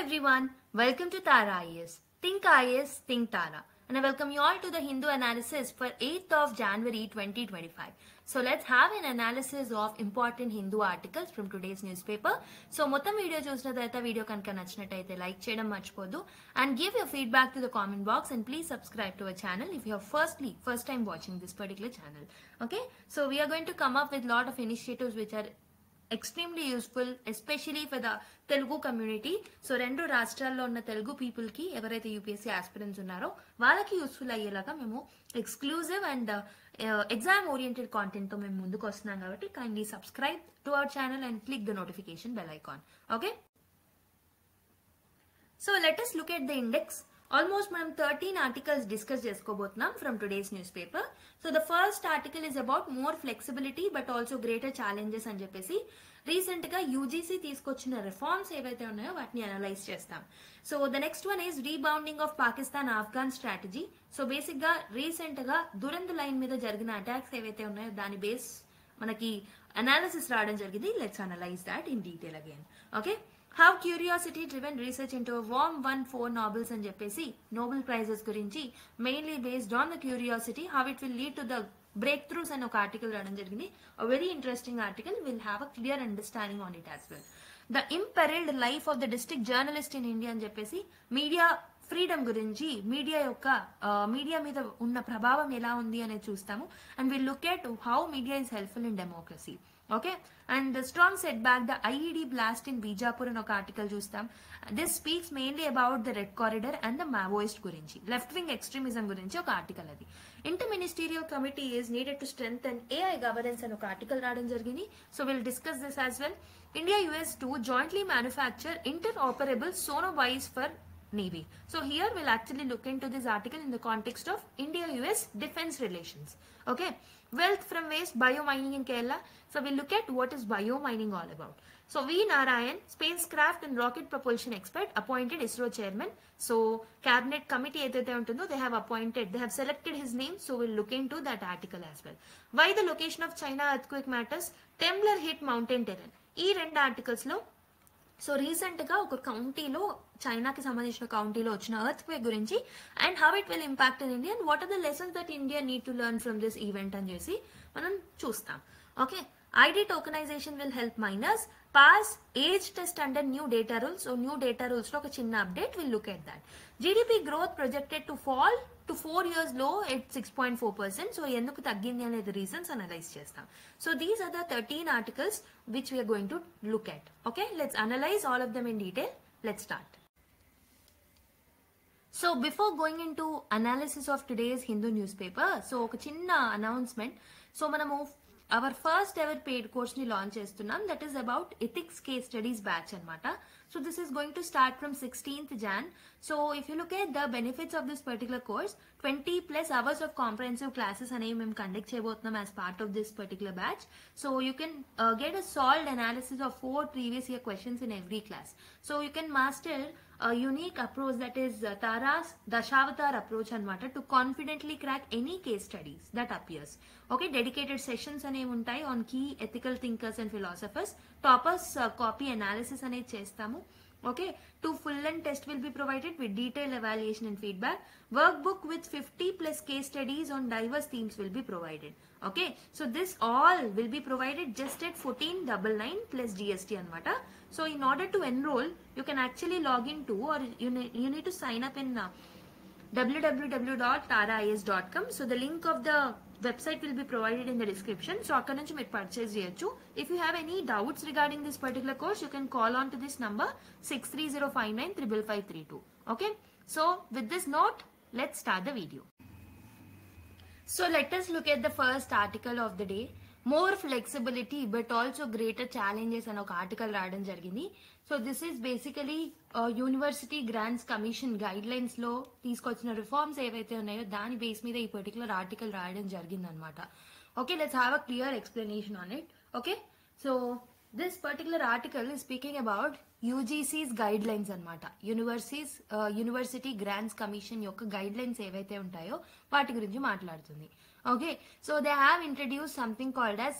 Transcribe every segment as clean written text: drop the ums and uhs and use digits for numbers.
everyone, welcome to Tara IAS. Think IAS, think Tara. And I welcome you all to the Hindu analysis for 8th of January 2025. So let's have an analysis of important Hindu articles from today's newspaper. So మొత్తం video చూసిన తర్వాత video కనుక నచ్చినట్టయితే like చేయడం మర్చిపోద్దు and give your feedback to the comment box and please subscribe to our channel if you are first time watching this particular channel. Okay, so we are going to come up with lot of initiatives which are extremely useful especially for the Telugu community. So రెండు రాష్ట్రాల్లో ఉన్న Telugu people కి ఎవరైతే UPSC aspirants ఉన్నారో వాళ్ళకి useful అయ్యేలాగా మేము exclusive and exam oriented content తో మేము ముందుకు వస్తున్నాం కాబట్టి kindly subscribe to our channel and click the notification bell icon. Okay, so let us look at the index. Almost మనం 13 articles discuss చేసుకోబోతున్నాం from today's newspaper. So the first article is about more flexibility but also greater challenges అని చెప్పేసి recent గా UGC తీసుకొచ్చిన reforms ఏవైతే ఉన్నాయో వాటిని analyse చేస్తాం. So the next one is rebounding of Pakistan Afghan strategy. So basic గా రీసెంట్ గా దురంత లైన్ మీద జరిగిన అటాక్స్ ఏవైతే ఉన్నాయో దాని బేస్ మనకి అనాలిసిస్ రావడం జరిగింది. Let's analyse that in detail again. Okay, how curiosity driven research into a warm won 4 Nobels అని చెప్పేసి నోబెల్ ప్రైజెస్ గురించి mainly based on the curiosity how it will lead to the breakthroughs అని ఒక article రావడం జరిగింది. A very interesting article. We'll have a clear understanding on it as well. The imperiled life of the district journalist in India అని చెప్పేసి media freedom గురించి media మీద ఉన్న ప్రభావం ఎలా ఉంది అనేది చూస్తాము. And will look at how media is helpful in democracy. Okay, and the strong set back the IED blast in Bijapur అని ఒక ఆర్టికల్ చూస్తాం. This speaks mainly about the red corridor and the Maoist గురించి, left wing extremism గురించి ఒక article అది. Inter ministerial committee is needed to strengthen AI governance అని ఒక article రావడం జరిగింది. So will discuss this as well. India US to jointly manufacture interoperable sonobuoys for Navy. So here we'll actually look into this article in the context of India-US defense relations. Okay, wealth from waste, biomining in Kerala. So we'll look at what is biomining all about. So V. Narayan, spacecraft and rocket propulsion expert, appointed ISRO chairman. So cabinet committee edaithe untundo they have selected his name. So we'll look into that article as well. Why the location of China earthquake matters, Temblor hit mountain terrain. ఈ రెండు articles లో so recent గా ఒక కౌంటీలో చైనాకి సంబంధించిన కౌంటీలో వచ్చిన earthquake గురించి and how it will impact in India and what are the lessons that India need to learn from this event అని చేసి మనం చూస్తాం. Okay, ID tokenisation will help minors pass age test under new data rules. So new data rules లో ఒక చిన్న update will look at that. GDP growth projected to fall to 4 years low at 6.4%. So ఎందుకు తగ్గింది అనేది reasons analyse చేస్తాం. So these are the 13 articles which we are going to look at. Okay, let's analyze all of them in detail. Let's start. So before going into analysis of today's Hindu newspaper, so ఒక చిన్న announcement. So మనము our first ever paid course ni launch చేస్తున్నాం. That is about ethics case studies batch అన్నమాట. So this is going to start from 16th Jan. So if you look at the benefits of this particular course, 20 plus hours of comprehensive classes అనేవి మేము conduct చేయబోతున్నాం as part of this particular batch. So you can get a solved analysis of 4 previous year questions in every class. So you can master a unique approach, that is Tara's Dashavatar approach అన్నమాట, to confidently crack any case studies that appears. Okay, dedicated sessions అనేవి ఉంటాయి on key ethical thinkers and philosophers. Toppers copy analysis అనేది చేస్తాము. Okay, 2 full length test will be provided with detailed evaluation and feedback. Workbook with 50 plus case studies on diverse themes will be provided. Okay, so this all will be provided just at 1499 plus GST anamata. So in order to enroll, you can actually log into or you need to sign up in www.taraias.com. So the link of the website will be provided in the description. So akkada nunchi meer purchase cheyochu. If you have any doubts regarding this particular course, you can call on to this number 630595532. Okay, so with this note, let's start the video. So let us look at the first article of the day. More flexibility but also greater challenges అని ఒక article రావడం జరిగింది. So this is basically university Grants commission guide lines లో తీసుకొచ్చిన reforms ఏవైతే ఉన్నాయో దాని base మీద ఈ పర్టికులర్ ఆర్టికల్ రాయడం జరిగింది అనమాట. Okay, let's have a clear explanation on it. Okay, so this particular article is speaking about UGC's guidelines అనమాట. యూనివర్సిటీ గ్రాంట్స్ కమిషన్ యొక్క గైడ్ లైన్స్ ఏవైతే ఉంటాయో వాటి గురించి మాట్లాడుతుంది. Okay, so they have introduce something called as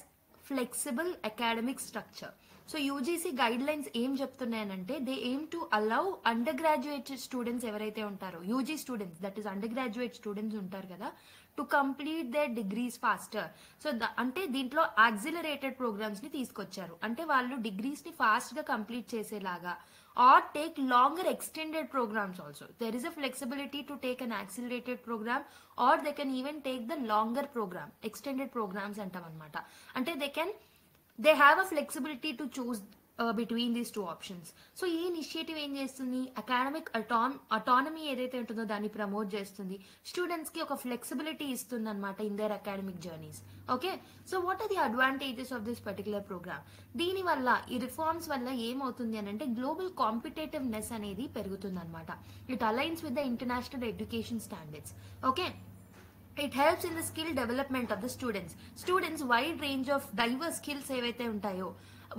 flexible academic structure. So UGC guidelines ఏం చెప్తున్నాయనంటే they aim to allow undergraduate students ఎవరైతే ఉంటారో UG students, that is undergraduate students ఉంటారు కదా, to complete their degrees faster. So అంటే దీంట్లో accelerated programmes ని తీసుకొచ్చారు, అంటే వాళ్ళు డిగ్రీస్ ని ఫాస్ట్ గా కంప్లీట్ చేసేలాగా, or take longer extended programs also. There is a flexibility to take an accelerated program, or they can even take the longer program, extended programs antam anamata. Ante they have a flexibility to choose between these two options. So ee initiative em chestundi, academic autonomy edaithe untundo dani promote chestundi, students ki oka flexibility istundi anamata in their academic journeys. Okay, so what are the advantages of this particular program? దీని వల్ల ఈ reforms వల్ల ఏమవుతుంది అని అంటే global competitiveness అనేది పెరుగుతుంది అనమాట. It aligns with the international education standards. Okay, it helps in the skill development of the students wide range of diverse skills ఏవైతే ఉంటాయో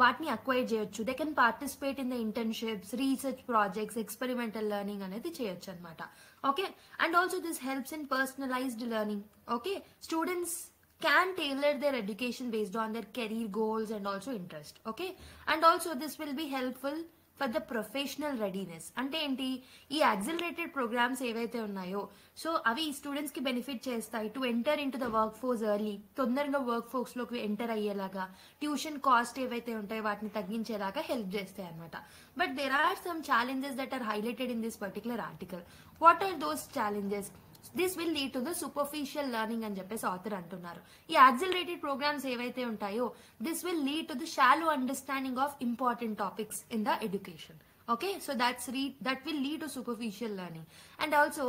వాటిని అక్వైర్ చేయొచ్చు. They can participate in the internships, research projects, experimental learning అనేది చేయొచ్చు అనమాట. Okay, and also this helps in personalised learning. Okay, students can tailor their education based on their career goals and also interest. Okay, and also this will be helpful for the professional readiness. అంటే ఏంటి, ఈ accelerated programs ఏవైతే ఉన్నాయో so అవి students కి benefit చేస్తాయి to enter in to the workforce early, తొందరగా workforce లోకి ఎంటర్ అయ్యేలాగా, ట్యూషన్ కాస్ట్ ఏవైతే ఉంటాయో వాటిని తగ్గించేలాగా హెల్ప్ చేస్తాయి అనమాట. But there are some challenges that are highlighted in this particular article. What are those challenges? This will lead to the superficial learning అని చెప్పేసి ఆథర్ అంటున్నారు. ఈ యాక్సిలరేటెడ్ ప్రోగ్రామ్స్ ఏవైతే ఉంటాయో this will lead to the shallow understanding of important topics in the education. Okay, so that will lead to superficial learning. And also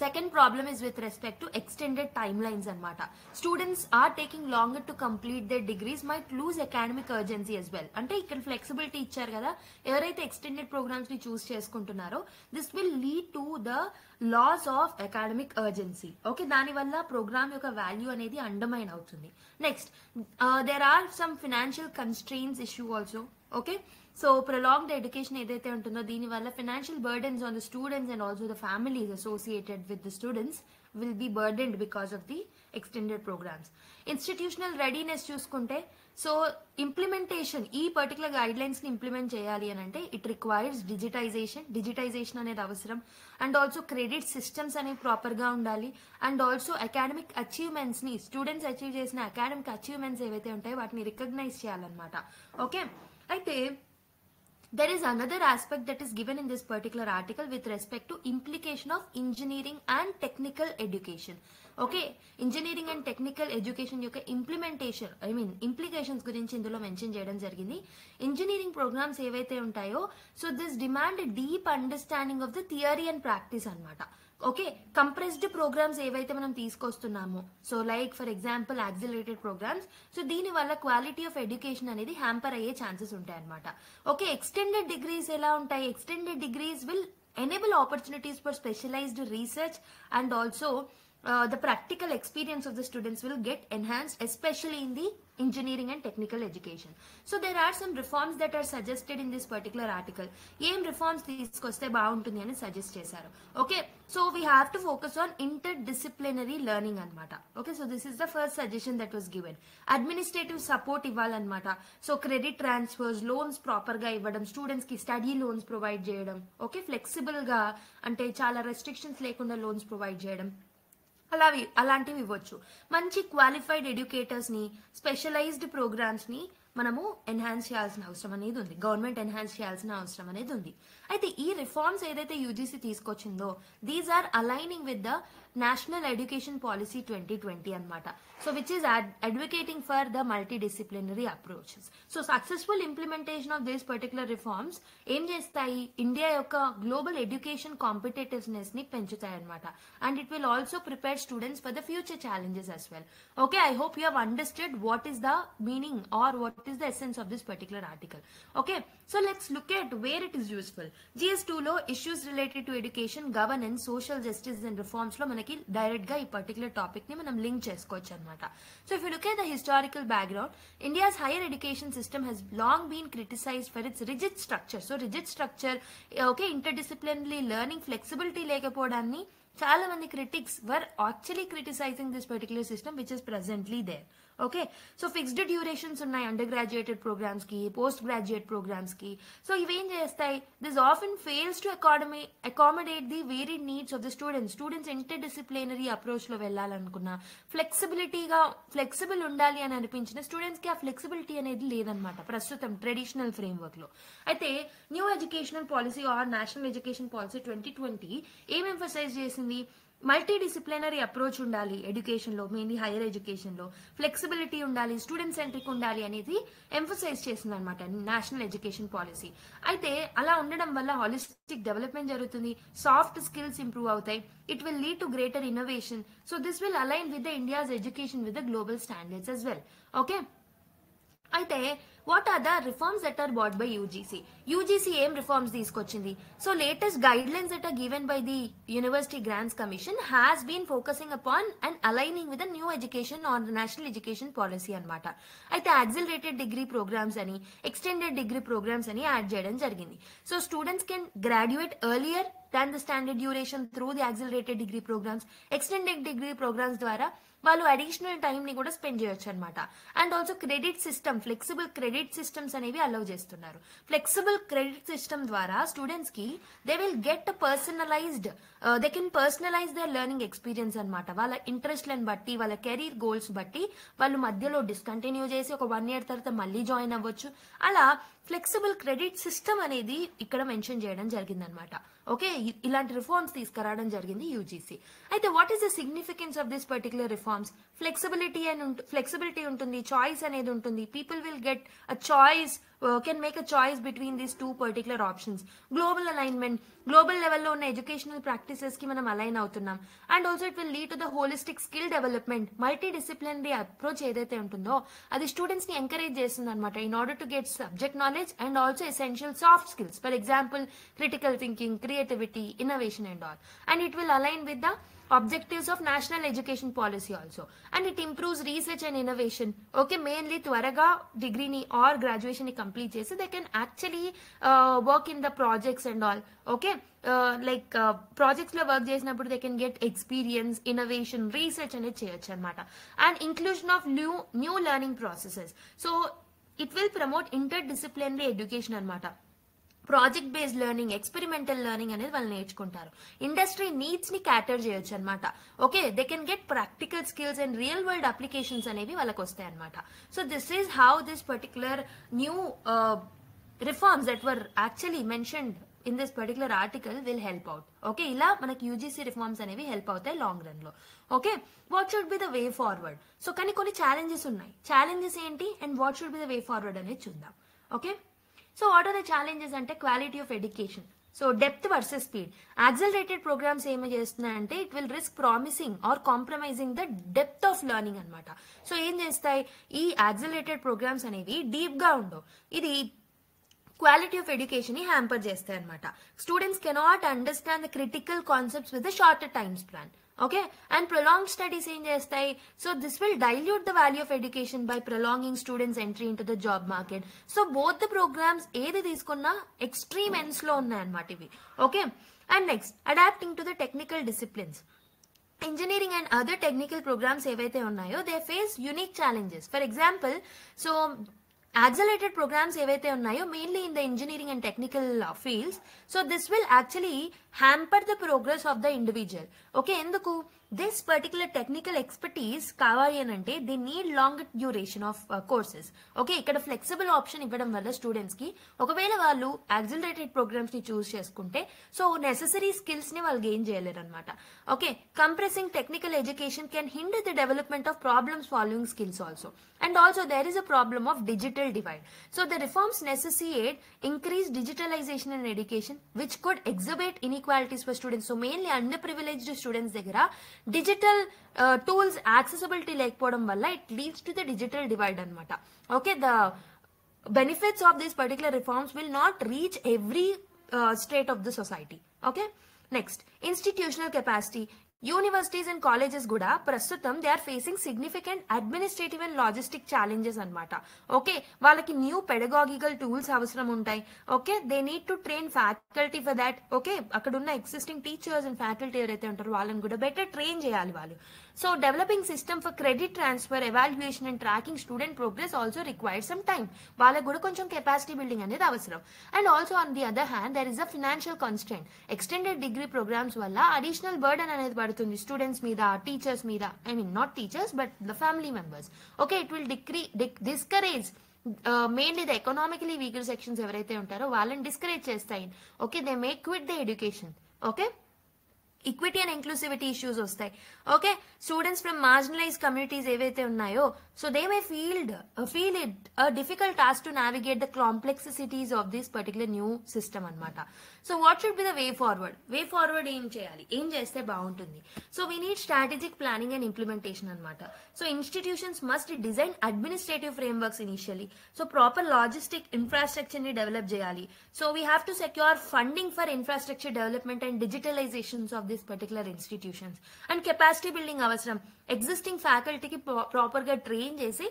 second problem is with respect to extended timelines anamata. Students are taking longer to complete their degrees, might lose academic urgency as well. Ante ikkada flexibility icharu kada, evaraithe extended programs ni choose cheskuntunnaro, this will lead to the loss of academic urgency. Okay, dani valla program yokka value anedi undermine avutundi. Next, there are some financial constraints issue also. Okay, so prolonged education ఏదైతే ఉంటుందో దీని వల్ల financial burdens on the students and also the families associated with the students will be burdened because of the extended programs. Institutional readiness చూసుకుంటే so implementation, ఈ particular guidelines ని implement చేయాలి అని అంటే ఇట్ రిక్వైర్స్ డిజిటైజేషన్ అనేది అవసరం. And also credit systems అనేవి proper గా ఉండాలి. అండ్ ఆల్సో అకాడమిక్ అచీవ్మెంట్స్ ని, స్టూడెంట్స్ అచీవ్ చేసిన అకాడమిక్ అచీవ్మెంట్స్ ఏవైతే ఉంటాయో వాటిని రికగ్నైజ్ చేయాలన్నమాట. ఓకే, అయితే there is another aspect that is given in this particular article with respect to implication of engineering and technical education. Okay, engineering and technical education యొక్క implementation, implications గురించి ఇందులో mention చేయడం జరిగింది. ఇంజనీరింగ్ ప్రోగ్రామ్స్ ఏవైతే ఉంటాయో so this demand deep understanding of the theory and practice అనమాట. Okay, compressed programmes ఏవైతే మనం తీసుకొస్తున్నామో so like for example accelerated programmes, so దీని వల్ల క్వాలిటీ ఆఫ్ ఎడ్యుకేషన్ అనేది హ్యాంపర్ అయ్యే ఛాన్సెస్ ఉంటాయి అనమాట. ఓకే, ఎక్స్టెండెడ్ డిగ్రీస్ ఎలా ఉంటాయి? Extended degrees will enable opportunities for specialized research and also the practical experience of the students will get enhanced, especially in the engineering and technical education. So there are some reforms that are suggested in this particular article. Em reforms teeskoste baaguntundi ani suggest chesaru. Okay, so we have to focus on interdisciplinary learning anamata. Okay, so this is the first suggestion that was given. Administrative support ivvalanamata. So credit transfers, loans proper ga ivvadam, students ki study loans provide cheyadam. Okay, flexible ga ante chaala restrictions lekunda loans provide cheyadam, అలాంటివి ఇవ్వచ్చు. మంచి qualified educators ని, specialised programmes ని మనము enhance చేయాల్సిన అవసరం అనేది ఉంది, గవర్నమెంట్ ఎన్హాన్స్ చేయాల్సిన అవసరం అనేది ఉంది. అయితే ఈ రిఫార్మ్స్ ఏదైతే యూజీసీ తీసుకొచ్చిందో these are aligning with the national education policy 2020 అనమాట. So which is advocating for the multidisciplinary approaches. So successful implementation of these particular reforms ఏం చేస్తాయి? ఇండియా యొక్క గ్లోబల్ ఎడ్యుకేషన్ కాంపిటేటివ్నెస్ ని పెంచుతాయి అనమాట. And it will also prepare students for the future challenges as well. Okay, I hope you have understood what is the meaning or what is the essence of this particular article. Okay, so let's look at where it is useful. GS2 లో issues related to education, governance, social justice and reforms లో మనకి direct గా ఈ particular topic ని మనం link చేసుకోవచ్చు అనమాట. So if you look at the historical background, India's higher education system has long been criticized for its rigid structure. So rigid structure, okay, interdisciplinary learning, flexibility లేకపోవడాన్ని చాలా మంది critics were actually criticizing this particular system which is presently there. Okay, so fixed durations ఉన్నాయి under graduated programs కి, post graduate programs కి. So ఇవేం చేస్తాయి, this often fails to accommodate the varied needs of the students interdisciplinary approach లో వెళ్ళాలనుకున్నా, flexible ఉండాలి అని అనిపించిన స్టూడెంట్స్ కి ఆ ఫ్లెక్సిబిలిటీ అనేది లేదనమాట ప్రస్తుతం ట్రెడిషనల్ ఫ్రేమ్వర్క్ లో. అయితే new educational policy or national education policy 2020 ఏం ఎంఫసైజ్ చేసింది, మల్టీ డిసిప్లినరీ అప్రోచ్ ఉండాలి ఎడ్యుకేషన్ లో, మెయిన్లీ హైయర్ ఎడ్యుకేషన్ లో ఫ్లెక్సిబిలిటీ ఉండాలి, స్టూడెంట్ సెంట్రిక్ ఉండాలి అనేది ఎంఫసైజ్ చేసింది అనమాట నేషనల్ ఎడ్యుకేషన్ పాలసీ. అయితే అలా ఉండడం వల్ల హాలిస్టిక్ డెవలప్మెంట్ జరుగుతుంది, సాఫ్ట్ స్కిల్స్ ఇంప్రూవ్ అవుతాయి, it will lead to greater innovation. So this will align with the India's education with the global standards as well. Okay, అయితే what are the reforms that are brought by UGC ఏం reforms తీసుకొచ్చింది? So latest guidelines that are given by the University Grants Commission has been focusing upon and aligning with the new education on national education policy అనమాట. అయితే accelerated degree programmes అని, extended degree programmes అని add చేయడం జరిగింది. So students can graduate earlier than the standard duration through the accelerated degree programs. Extended degree programs ద్వారా వాళ్ళు additional time ని కూడా స్పెండ్ చేయొచ్చు అనమాట. And also credit system, flexible credit systems అనేవి అలౌ చేస్తున్నారు. ఫ్లెక్సిబుల్ క్రెడిట్ సిస్టమ్ ద్వారా students కి they will get personalized, they can personalize their learning experience అనమాట. వాళ్ళ ఇంట్రెస్ట్లను బట్టి, వాళ్ళ కెరీర్ గోల్స్ బట్టి వాళ్ళు మధ్యలో డిస్కంటిన్యూ చేసి ఒక 1 year తర్వాత మళ్ళీ జాయిన్ అవ్వచ్చు. అలా ఫ్లెక్సిబుల్ క్రెడిట్ సిస్టమ్ అనేది ఇక్కడ మెన్షన్ చేయడం జరిగింది అనమాట. ఓకే, ఇలాంటి రిఫార్మ్స్ తీసుకురావడం జరిగింది యూజీసీ. అయితే what is the significance of this particular reforms? Flexibility ఉంటుంది, చాయిస్ అనేది ఉంటుంది. People will get a choice, can make a choice between these 2 particular options. Global alignment, global లెవెల్లో ఉన్న ఎడ్యుకేషనల్ ప్రాక్టీసెస్ కి మనం అలైన్ అవుతున్నాం. And also it will lead to the holistic skill development. Multi disciplinary approach ఏదైతే ఉంటుందో అది students ని encourage చేస్తుంది అనమాట in order to get subject knowledge and also essential soft skills, for example critical thinking, creativity, innovation and all. And it will align with the objectives of national education policy also. And it improves research and innovation. Okay, mainly త్వరగా degree ni or graduation ni complete chesi they can actually work in the projects and all. Okay, like projects lo work చేసినప్పుడు they can get experience, innovation, research అనేది చేయొచ్చు అన్నమాట. And inclusion of new learning processes. So it will promote interdisciplinary education అన్నమాట. Project based learning, experimental learning అనేది వాళ్ళు నేర్చుకుంటారు. Industry needs ని క్యాటర్ చేయొచ్చు అనమాట. Okay, they can get practical skills and real world applications అనేవి వాళ్ళకి వస్తాయి అనమాట. So this is how this particular new reforms that were actually mentioned in this particular article will help out. Okay, ఇలా మనకి UGC reforms అనేవి help అవుతాయి long run లో. Okay, what should be the way forward? So కానీ కొన్ని challenges ఉన్నాయి. Challenges ఏంటి and what should be the way forward అనేది చూద్దాం. Okay, so what are the challenges అంటే quality of education. So depth versus speed. Accelerated programmes ఏమి చేస్తున్నాయంటే it will risk promising or compromising the depth of learning అనమాట. So ఏం చేస్తాయి, ఈ accelerated programmes అనేవి డీప్ గా ఉండవు. ఇది క్వాలిటీ ఆఫ్ ఎడ్యుకేషన్ ని హ్యాంపర్ చేస్తాయి అనమాట. Students cannot understand the critical concepts with the shorter time span. Okay, and prolonged studies ఏం చేస్తాయి, so this will dilute the value of education by prolonging students entry into the job market. So both the programs ఏది తీసుకున్నా extreme ends లో ఉన్నాయన్నమాట ఇవి. Okay, and next adapting to the technical disciplines. Engineering and other technical programs ఏవైతే ఉన్నాయో they face unique challenges. For example, so accelerated programs ఏవైతే ఉన్నాయో mainly in the engineering and technical fields, so this will actually hamper the progress of the individual. Okay, ఎందుకు? This particular technical expertise కావాలి అని అంటే they need longer duration of courses. Okay, ఇక్కడ flexible option ఇవ్వడం వల్ల students కి ఒకవేళ వాళ్ళు accelerated programs ని చూస్ చేసుకుంటే సో necessary skills ని వాళ్ళు గెయిన్ చేయలేరు అనమాట. Okay, compressing technical education can hinder the development of problem solving skills also. And also there is a problem of digital divide. So the reforms necessitate increased digitalization in education which could exacerbate inequalities for students. So mainly underprivileged students దగ్గర digital tools accessibility లేకపోవడం వల్ల it leads to the digital divide అనమాట. Okay, the benefits of this particular reforms will not reach every state of the society. Okay, next institutional capacity. Universities and colleges కూడా ప్రస్తుతం they are facing significant administrative and logistic challenges అనమాట. Okay, వాళ్ళకి new pedagogical tools అవసరం ఉంటాయి. Okay, they need to train faculty for that. Okay, అక్కడ ఉన్న existing teachers and faculty ఎవరైతే ఉంటారో వాళ్ళని కూడా బెటర్ ట్రైన్ చేయాలి వాళ్ళు. So developing system for credit transfer, evaluation and tracking student progress also required some time. వాళ్ళకి కూడా కొంచెం కెపాసిటీ బిల్డింగ్ అనేది అవసరం. And also on the other hand there is a financial constraint. Extended degree programs వల్ల additional burden అనేది పడుతుంది students మీద, teachers మీద. I mean not teachers but the family members. Okay, it will discourage mainly the economically weaker sections ఎవరైతే ఉంటారో వాళ్ళని discourage చేస్తాయి. Okay, they may quit the education. Okay, equity and inclusivity issues వస్తాయి. Okay, students from marginalize communities ఏవైతే ఉన్నాయో so they may feel it difficult task to navigate the complexities of this particular new system అనమాట. So what should be the way forward? Way forward ఏం చేయాలి, ఏం చేస్తే బాగుంటుంది? So we need strategic planning and implementation అనమాట. So institutions must design administrative frameworks initially. So proper logistic infrastructure ని develop చేయాలి. So we have to secure funding for infrastructure development and digitalisations of this particular institutions. And capacity building అవసరం. Existing ఫ్యాకల్టీకి proper గా train చేసి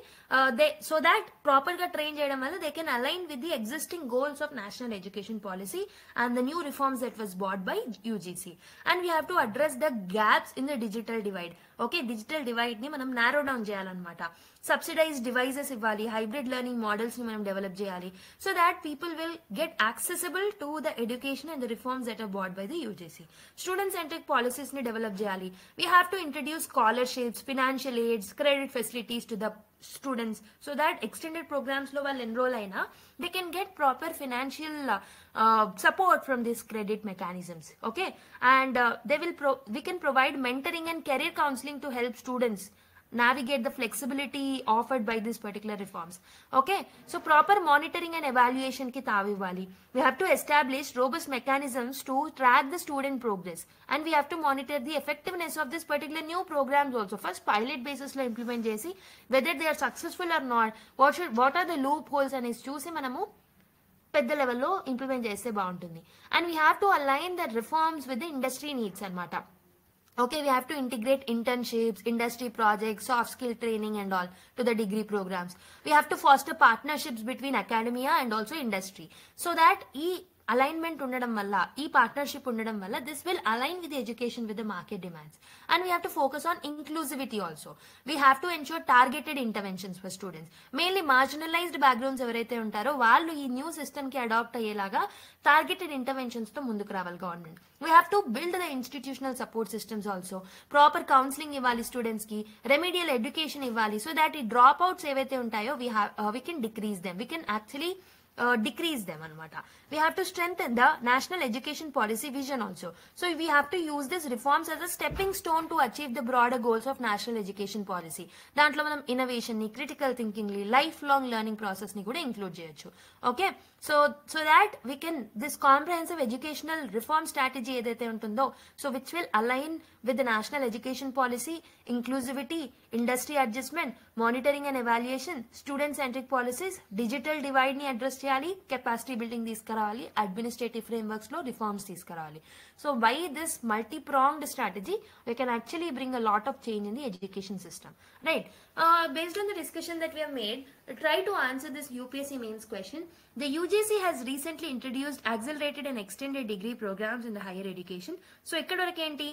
so that proper గా train చేయడం వల్ల they can align with the existing goals of national education policy and the new reforms that was brought by UGC. And we have to address the gaps in the digital divide. Okay, digital divide ని మనం narrow down చేయాలన్నమాట. Subsidized devices ఇవ్వాలి, hybrid learning models ని మనం develop చేయాలి so that people will get accessible to the education and the reforms that are brought by the UGC. Student centric policies ని develop చేయాలి. We have to introduce scholarships, financial aids, credit facilities to the students so that extended programs lo వాళ్ళు enroll aina they can get proper financial support from these credit mechanisms. Okay, and we can provide mentoring and career counseling to help students navigate the flexibility offered by these particular reforms. Okay, so proper monitoring and evaluation ki tavivali. We have to establish robust mechanisms to track the student progress and we have to monitor the effectiveness of this particular new programs also. First pilot basis lo implement chesi whether they are successful or not, what are the loopholes and చూసి మనము పెద్ద లెవెల్లో implement చేస్తే బాగుంటుంది. And we have to align the reforms with the industry needs అనమాట. Okay, we have to integrate internships, industry projects, soft skill training and all to the degree programs. We have to foster partnerships between academia and also industry so that alignment ఉండడం వల్ల, ఈ partnership ఉండడం వల్ల this will align with the education with the market demands. And we have to focus on inclusivity also. We have to ensure targeted interventions for students. Mainly marginalized backgrounds ఎవరైతే ఉంటారో వాళ్ళు ఈ new system కి adapt అయ్యేలాగా targeted interventions తో ముందుకు రావాలి government. We have to build the institutional support systems also. Proper counseling ఇవ్వాలి స్టూడెంట్స్ కి, remedial education ఇవ్వాలి so that ఈ డ్రాప్ అవుట్స్ ఏవైతే ఉంటాయో we can decrease them. We can actually decrease them anamata. We have to strengthen the national education policy vision also. So we have to use these reforms as a stepping stone to achieve the broader goals of national education policy. Dantlo manam innovation ni, critical thinking ni, lifelong learning process ni kuda include cheyochu. Okay, so that we can this comprehensive educational reform strategy edaithe untundo so which will align with the national education policy, inclusivity, industry adjustment, monitoring and evaluation, student centric policies, digital divide ni address cheyali, capacity building తీసుకురావాలి, administrative frameworks లో reforms తీసుకురావాలి. So by this multi-pronged strategy we can actually bring a lot of change in the education system, right? Based on the discussion that we have made, try to answer this UPSC mains question. The UGC has recently introduced accelerated and extended degree programs in the higher education. So ekkada varaku enti,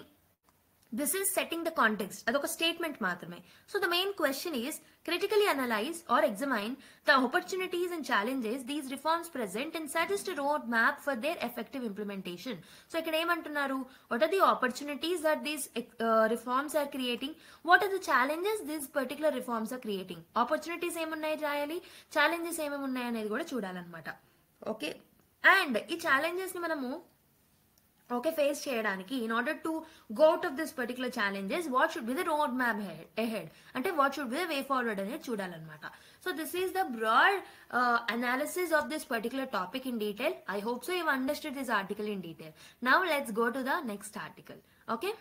this is setting the context. Adoka statement maatrame. So the main question is critically analyze or examine the opportunities and challenges these reforms present and suggest a road map for their effective implementation. So ikkada em antunnaru, what are the opportunities that these reforms are creating, what are the challenges these particular reforms are creating. Opportunities em unnayi rayali, challenges em unnayi anedi kuda chudalanamata. Okay, and ee challenges ni manamu okay face cheyadaniki, in order to go out of this particular challenges, what should be the road map ahead ante what should be the way forward anedi chudalanamata. So this is the broad analysis of this particular topic in detail. I hope so you have understood this article in detail. Now let's go to the next article. Okay,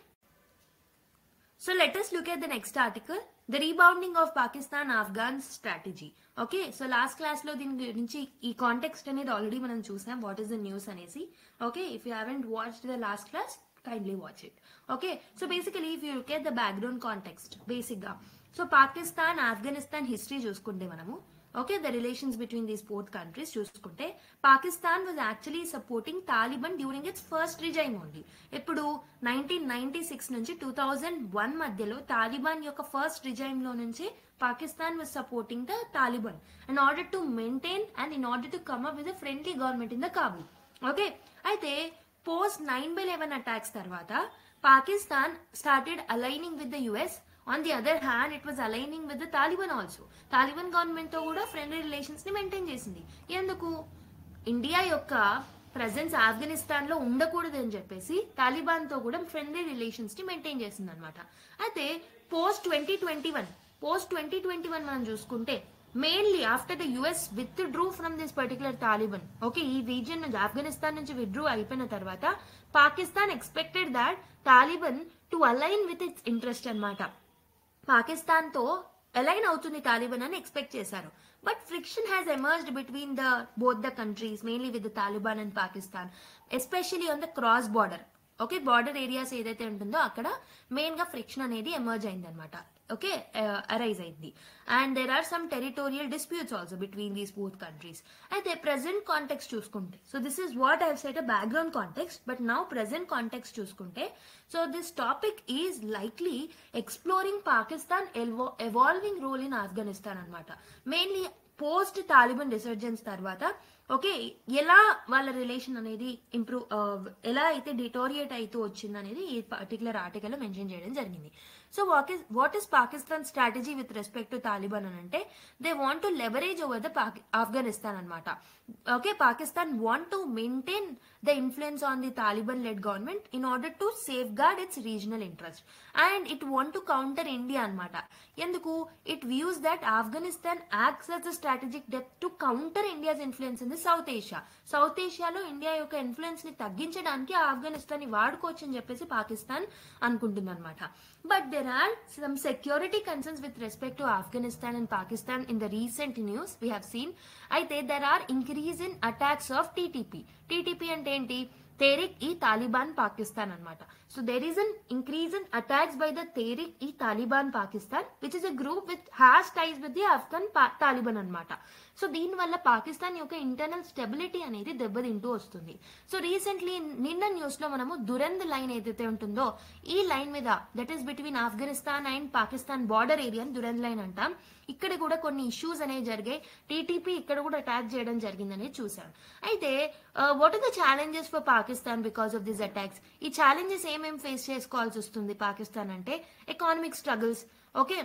so let us look at the next article, the rebounding of Pakistan Afghan strategy. Okay, so last class lo din gurinchi ee context anedi already manam chusam, what is the news anesi. Okay, if you haven't watched the last class, Kindly watch it. Okay, so basically if you look at the background context, basic ga, so Pakistan Afghanistan history చూసుకుంటే మనము, okay, the relations between these both countries చూసుకుంటే, Pakistan was actually supporting Taliban during its first regime only. ఇప్పుడు 1996 నుంచి 2001 మధ్యలో Taliban యొక్క first regime లో నుంచి Pakistan was supporting the Taliban in order to maintain and in order to come up with a friendly government in the Kabul. Okay, అయితే post 9/11 attacks తర్వాత Pakistan started aligning with the US. On the other hand, it was aligning with the Taliban also. Taliban government తో కూడా friendly relations ని maintain చేసింది. ఎందుకు? India యొక్క presence Afghanistan లో ఉండకూడదు అని చెప్పేసి తాలిబాన్ తో కూడా ఫ్రెండ్లీ రిలేషన్స్ ని మెయింటైన్ చేసింది అనమాట. అయితే పోస్ట్ 2021 మనం చూసుకుంటే, mainly after the US withdrew from this particular Taliban, okay, ఈ రీజియన్ నుంచి ఆఫ్ఘనిస్తాన్ నుంచి విత్డ్రూ అయిపోయిన తర్వాత Pakistan expected that Taliban to align with its interest అనమాట. పాకిస్తాన్ తో అలైన్ అవుతుంది తాలిబాన్ అని ఎక్స్పెక్ట్ చేశారు. But friction has emerged between the both the countries, mainly with the Taliban and Pakistan, especially on the cross border. Okay, border areas ఏదైతే ఉంటుందో అక్కడ మెయిన్ గా friction అనేది ఎమర్జ్ అయింది అనమాట. ఓకే, అరైజ్ అయింది. And there are some territorial disputes also between these both countries. అయితే present context చూసుకుంటే, so this is what I set a background context, but now present context చూసుకుంటే, so this topic is likely exploring Pakistan evolving role in Afghanistan అనమాట. Mainly post Taliban resurgence తర్వాత, okay, ఎలా వాళ్ళ relation అనేది ఎలా అయితే డిటోరియేట్ అవుతూ వచ్చింది అనేది ఈ పర్టికులర్ ఆర్టికల్ లో మెన్షన్ చేయడం జరిగింది. So what is Pakistan strategy with respect to Taliban అని అంటే, they want to leverage over the Afghanistan అనమాట. Okay, Pakistan want to maintain the influence on the Taliban led government in order to safeguard its regional interest, and it want to counter India అనమాట. ఎందుకు? It views that Afghanistan acts as a strategic depth to counter India's influence in the South Asia. South ఏషియాలో India యొక్క influence ని తగ్గించడానికి ఆఫ్ఘనిస్తాన్ ని వాడుకోవచ్చు అని చెప్పేసి పాకిస్తాన్ అనుకుంటుంది అనమాట. But there are some security concerns with respect to Afghanistan and Pakistan in the recent news we have seen. Aithe there are increase in attacks of TTP ante enti? Tehrik-e-Taliban Pakistan anamata. So there is an increase in attacks by the Tehrik-e-Taliban Pakistan, which is a group which has ties with the Afghan Taliban anamata. So దీని వల్ల పాకిస్తాన్ యొక్క internal stability అనేది దెబ్బతింటూ వస్తుంది. So recently నిన్న news లో మనము దురంద్ line ఏదైతే ఉంటుందో, ఈ లైన్ మీద, that is between Afghanistan and Pakistan border ఏరియాని దురంద్ లైన్ అంటాం. ఇక్కడ కూడా కొన్ని ఇష్యూస్ అనేవి జరిగాయి. టీటీపీ ఇక్కడ కూడా అటాక్ చేయడం జరిగిందనేది చూసాం. అయితే what are the challenges for Pakistan because of this attacks? ఈ ఛాలెంజెస్ ఏమేమి ఫేస్ చేసుకోవాల్సి వస్తుంది పాకిస్తాన్ అంటే? Economic struggles, okay,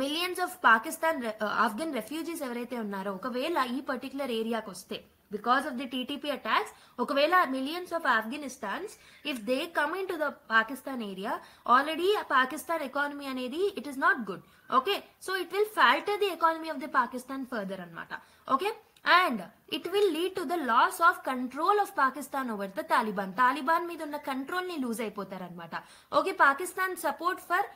millions of Pakistan Afghan refugees ఎవరైతే ఉన్నారో ఒకవేళ ఈ పర్టికులర్ ఏరియాకి వస్తే, because of the TTP attacks, ఒకవేళ millions of Afghanistans if they come in to the Pakistan area, already Pakistan economy అనేది it is not good. Okay, so it will falter the economy of the Pakistan further అనమాట. Okay, and it will lead to the loss of control of Pakistan over the Taliban మీద ఉన్న control ని lose అయిపోతారనమాట. Okay, Pakistan support for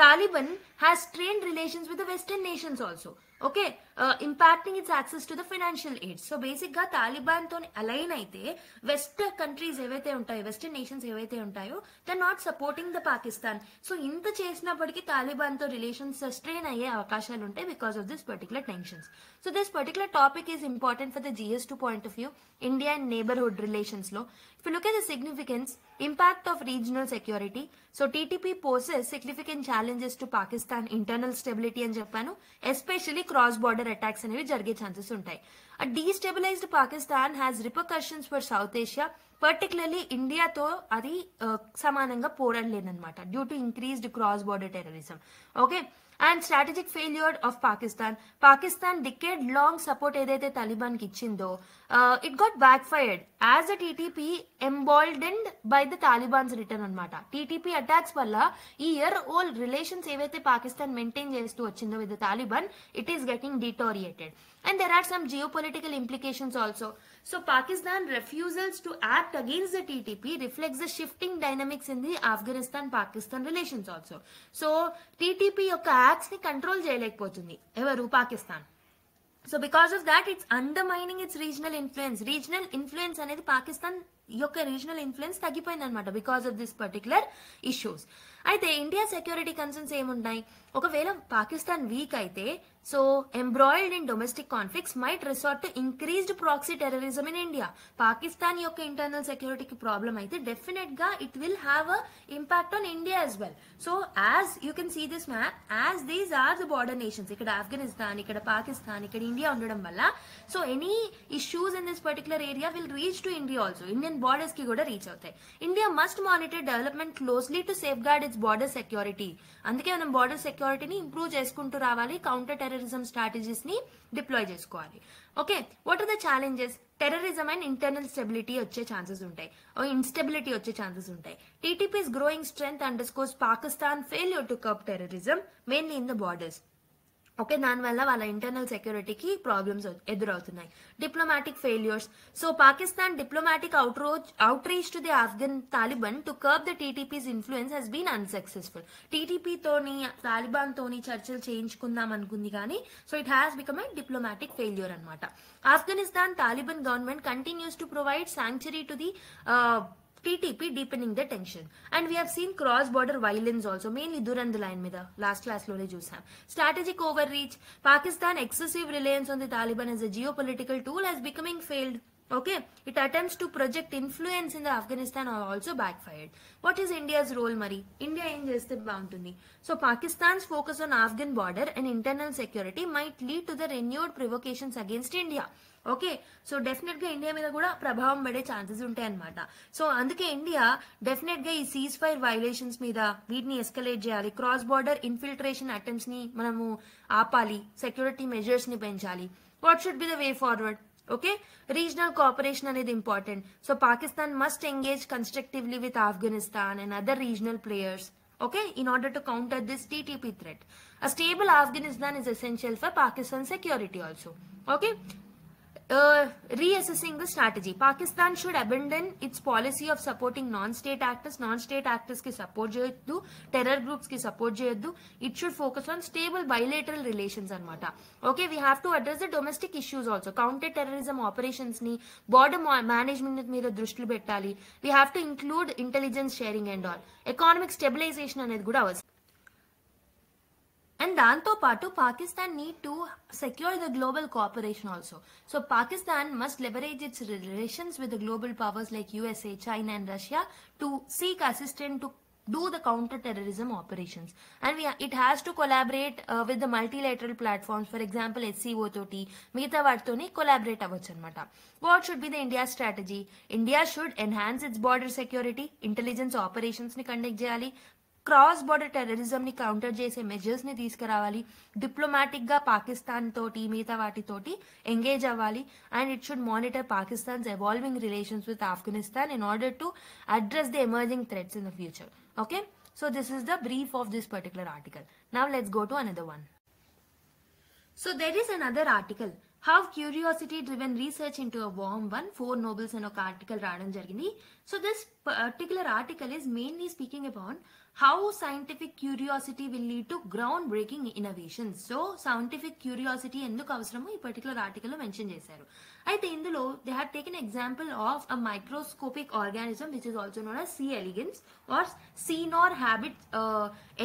Taliban has strained relations with the Western nations also. Okay, impacting its access to the financial aid. So basic ga Taliban to align aithe Western countries evaithe untayo, Western nations evaithe untayo, they are not supporting the Pakistan. So inta chesinappadiki Taliban to relations strain ayye avakashalu untayi because of this particular tensions. So this particular topic is important for the GS2 point of view, India and neighborhood relations lo. If you look at the significance, impact of regional security, so TTP poses significant challenges to Pakistan internal stability అని చెప్పాను, especially cross border attacks అనేవి జరిగే chances ఉంటాయి. A destabilized Pakistan has repercussions for South Asia, particularly ఇండియాతో అది సమానంగా పోరాడలేదన్నమాట due to increased cross border terrorism. Okay, and strategic failure of Pakistan decade long support ఏదైతే తాలిబాన్ కి ఇచ్చిందో, it got backfired as a TTP emboldened by the Taliban's return అనమాట. TTP attacks వల్ల ఈ ఇయర్ ఓల్డ్ రిలేషన్స్ ఏవైతే పాకిస్తాన్ మెయింటైన్ చేస్తూ వచ్చిందో with the Taliban, it is getting deteriorated. And there are some geopolitical implications also. So Pakistan refusals to act against the TTP reflects the shifting dynamics in the Afghanistan-Pakistan relations also. So TTP యొక్క acts ని control చేయలేకపోతుంది ఎవరు? Pakistan. So because of that it's undermining it's regional influence అనేది పాకిస్తాన్ యొక్క regional influence తగ్గిపోయింది అనమాట because of this particular issues. అయితే India security concerns ఏముంటాయి, ఒకవేళ పాకిస్తాన్ వీక్ అయితే so embroidered in domestic conflicts might resort to increased proxy terrorism in India. Pakistan యొక్క internal సెక్యూరిటీకి problem అయితే డెఫినెట్ గా it will have a impact on India as well. So as you can see this map, as these are the border nations, ఇక్కడ ఆఫ్ఘనిస్తాన్, ఇక్కడ పాకిస్తాన్, ఇక్కడ India ఉండడం వల్ల so any issues in this particular area will reach to India also, Indian borders కి కూడా reach అవుతాయి. India must monitor development closely to safeguard its border security. అందుకే మనం బార్డర్ సెక్యూరిటీని ఇంప్రూవ్ చేసుకుంటూ రావాలి, కౌంటర్ టెర్రరిజం స్ట్రాటజీస్ ని deploy చేసుకోవాలి. Okay, what are the challenges? Terrorism and internal stability వచ్చే ఛాన్సెస్ ఉంటాయి, ఇన్స్టెబిలిటీ వచ్చే ఛాన్సెస్ ఉంటాయి. TTP's growing strength underscores Pakistan failure to curb terrorism mainly in the borders. Okay, దానివల్ల వాళ్ళ ఇంటర్నల్ సెక్యూరిటీకి ప్రాబ్లమ్స్ ఎదురవుతున్నాయి. Diplomatic failures. So Pakistan diplomatic outreach to the Afghan Taliban to curb the TTP's influence has been unsuccessful. టీటీపీతోని తాలిబాన్ తోని చర్చలు చేయించుకుందాం అనుకుంది కానీ so it has become a diplomatic failure అనమాట. Afghanistan Taliban government continues to provide sanctuary to the TTP, deepening the tension. And we have seen cross-border violence also, mainly Durand line మీద last class లోనే చూసాం. Strategic overreach. Pakistan excessive reliance on the Taliban as a geopolitical tool has becoming failed. Okay, it attempts to project influence in the Afghanistan are also backfired. What is India's role మరి? India ఏం చేస్తే బాగుంటుంది? So Pakistan's focus on Afghan border and internal security might lead to the renewed provocations against India. Okay, so definite గా India మీద కూడా ప్రభావం పడే chances ఉంటాయి అనమాట. సో అందుకే ఇండియా డెఫినెట్ గా ఈ సీజ్ ఫైర్ వైలేషన్స్ మీద వీటిని ఎస్కలేట్ చేయాలి, క్రాస్ బార్డర్ ఇన్ఫిల్ట్రేషన్ అటెంప్ట్స్ ని మనము ఆపాలి, సెక్యూరిటీ మెజర్స్ ని పెంచాలి. What should be the way forward? Okay, regional cooperation అనేది important. So Pakistan must engage constructively with Afghanistan and other regional players, okay, in order to counter this TTP threat. A stable Afghanistan is essential for Pakistan's security also. Okay, reassessing the strategy. Pakistan should abandon its policy of supporting non-state actors ki support cheyoddu, terror groups ki support cheyoddu. It should focus on stable bilateral relations anamata. Okay, we have to address the domestic issues also. Counter terrorism operations ni border management meeda దృష్టి పెట్టాలి. We have to include intelligence sharing and all. Economic stabilization అనేది కూడా అవసరం. And దాంతో పాటు Pakistan need to secure the global cooperation also. So Pakistan must leverage its relations with the global powers like USA, China and Russia to seek assistance to do the counter-terrorism operations. And it has to collaborate with the multilateral platforms, for example SCO toti, మిగతా వాటితోని collaborate అవ్వచ్చు అనమాట. What should be the India strategy? India should enhance its border security, intelligence operations ని conduct చేయాలి, cross border terrorism ని counter చేసే measures ని తీసుకురావాలి, diplomatic గా పాకిస్తాన్ తోటి మిగతా వాటితోటి ఎంగేజ్ అవ్వాలి. And it should monitor Pakistan's evolving relations with Afghanistan in order to address the emerging threats in the future. Okay, so this is the brief of this particular article. Now let's go to another one. So there is another article, how curiosity driven research into a worm won 4 Nobels అని ఒక article రావడం జరిగింది. So this particular article is mainly speaking about how scientific curiosity will lead to ground breaking innovations. So scientific curiosity ఎందుకు అవసరమో ఈ particular article లో mention చేశారు. అయితే ఇందులో they have taken example of a microscopic organism which is also known as C. elegans or Cnor habit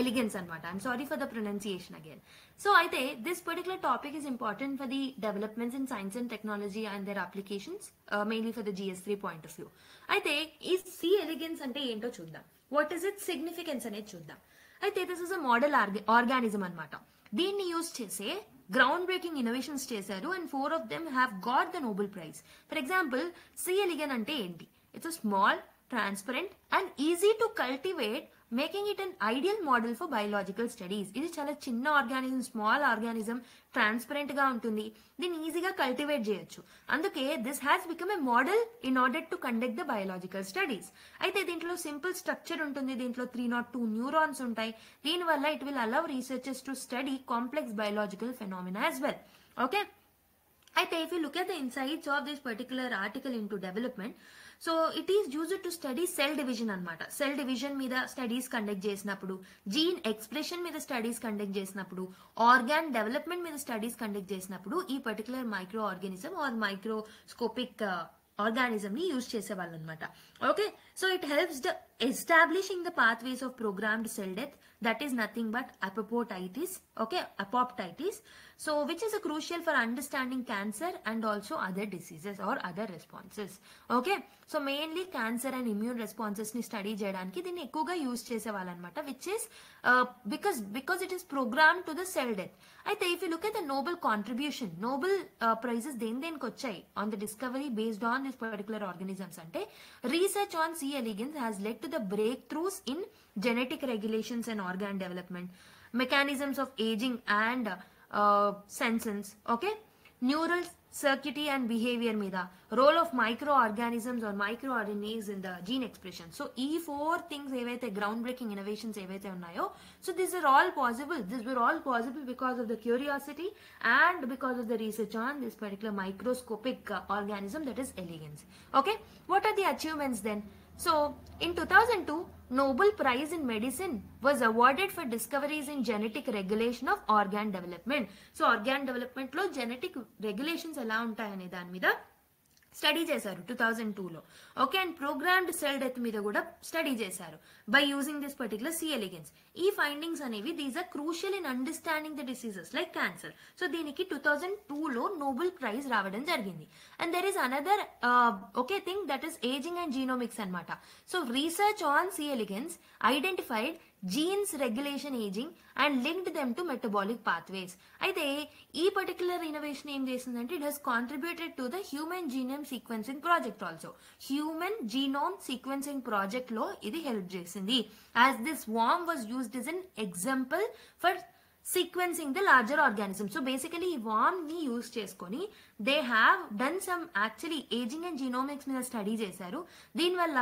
elegans అనమాట. I'm sorry for the pronunciation again. So అయితే this particular topic is important for the developments in science and technology and their applications, mainly for the GS3 point of view. అయితే ఈ C. elegans అంటే ఏంటో చూద్దాం. What is it significance అనేది చూద్దాం. అయితే this is a model organism అనమాట. దీన్ని యూజ్ చేసే గ్రౌండ్ బ్రేకింగ్ ఇన్నోవేషన్స్ చేశారు and 4 of them have got the Nobel Prize. For example C. elegans అంటే ఏంటి? It's a small, transparent and easy to cultivate, making it an ideal model for biological studies. ఇది చాలా చిన్న organism, small organism, transparent గా ఉంటుంది, దీన్ని ఈజీగా cultivate చేయొచ్చు. అందుకే this has become a model in order to conduct the biological studies. అయితే దీంట్లో సింపుల్ స్ట్రక్చర్ ఉంటుంది, దీంట్లో 302 న్యూరాన్స్ ఉంటాయి. దీనివల్ల it will allow researchers to study complex biological phenomena as well. Okay, అయితే if you look at the insights of this particular article into development, so it is used to study cell division అన్నమాట. Cell division మీద studies conduct చేసినప్పుడు, gene expression మీద studies conduct చేసినప్పుడు, organ development మీద studies conduct చేసినప్పుడు ఈ particular microorganism or microscopic organism ని use చేసేవాళ్ళు అనమాట. Okay, so it helps the establishing the pathways of programmed cell death, that is nothing but apoptosis. Okay, apoptosis, so which is crucial for understanding cancer and also other diseases or other responses. Okay, so mainly cancer and immune responses ni study cheyadaniki దీన్ని ఎక్కువగా use చేసేవాళ్ళు అనమాట, which is because it is programmed to the cell death. అయితే if you look at the Nobel contribution, Nobel prizes దేనికి వచ్చాయి on the discovery based on this particular organisms అంటే research on C. elegans has led to the breakthroughs in genetic regulations and organ development, mechanisms of aging and senescence, okay, neural circuitry and behavior మీద, role of microorganisms or microRNAs in the gene expression. So ఈ 4 things ఏవైతే ground breaking innovations ఏవైతే ఉన్నాయో, so these were all possible because of the curiosity and because of the research on this particular microscopic organism, that is elegans. Okay, what are the achievements then? So in 2002, Nobel Prize in Medicine was awarded for discoveries in genetic regulation of organ development. So organ development lo genetic regulations ఎలా ఉంటాయనే దాని మీద study చేశారు 2002లో. Okay, and programmed cell death మీద కూడా study చేశారు by using this particular C. elegans. ఈ ఫైండింగ్స్ అనేవి these are crucial in understanding the diseases like cancer. So దీనికి 2002లో నోబెల్ ప్రైజ్ రావడం జరిగింది. And there is another thing that is ageing and genomics అనమాట. So research on C. elegans identified genes regulation ageing and linked them to metabolic pathways. అయితే ఈ particular innovation ఏం చేసిందంటే it has contributed to the human genome sequencing project also. Human genome sequencing project లో ఇది help చేసింది, as this warm was used as an example for sequencing the larger organism. So basically ఈ వామ్ ని use చేసుకొని they have done some actually ageing and genomics మీద study చేశారు. దీనివల్ల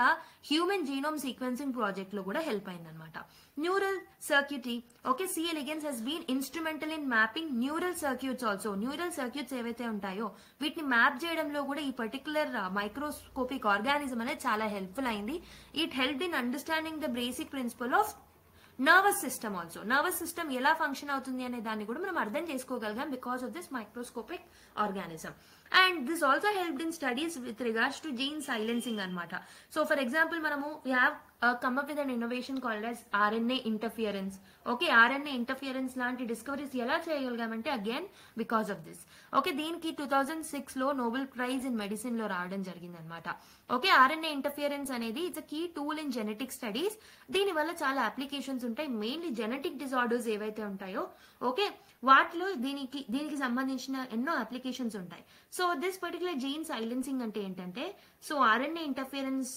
human genome sequencing project లో కూడా హెల్ప్ అయింది అనమాట. Neural circuitry, okay, C. elegans has been instrumental in mapping neural circuits also. Neural circuits ఏవైతే ఉంటాయో వీటిని మ్యాప్ చేయడంలో కూడా ఈ పర్టికులర్ మైక్రోస్కోపిక్ ఆర్గానిజం అనేది చాలా హెల్ప్ఫుల్ అయింది. It help in understanding the basic principle of nervous system also. Nervous system ఎలా ఫంక్షన్ అవుతుంది అనే దాన్ని కూడా మనం అర్థం చేసుకోగలిగాం because of this microscopic organism. And this also helped in studies with regards to gene silencing అనమాట. సో ఫర్ ఎగ్జాంపుల్ మనము we have come up with an innovation called as RNA interference. Okay, RNA interference లాంటి discoveries ఎలా చేయగలిగామంటే again because of this. Okay, దీనికి 2006లో Nobel prize in medicine లో రావడం జరిగింది అనమాట. ఓకే, RNA ఇంటర్ఫియరెన్స్ అనేది it's a key tool in genetic studies. దీని వల్ల చాలా అప్లికేషన్స్ ఉంటాయి, మెయిన్లీ జెనెటిక్ డిజార్డర్స్ ఏవైతే ఉంటాయో ఓకే వాటిలో దీనికి సంబంధించిన ఎన్నో అప్లికేషన్స్ ఉంటాయి. So this particular gene silencing అంటే ఏంటంటే, సో RNA ఇంటర్ఫియరెన్స్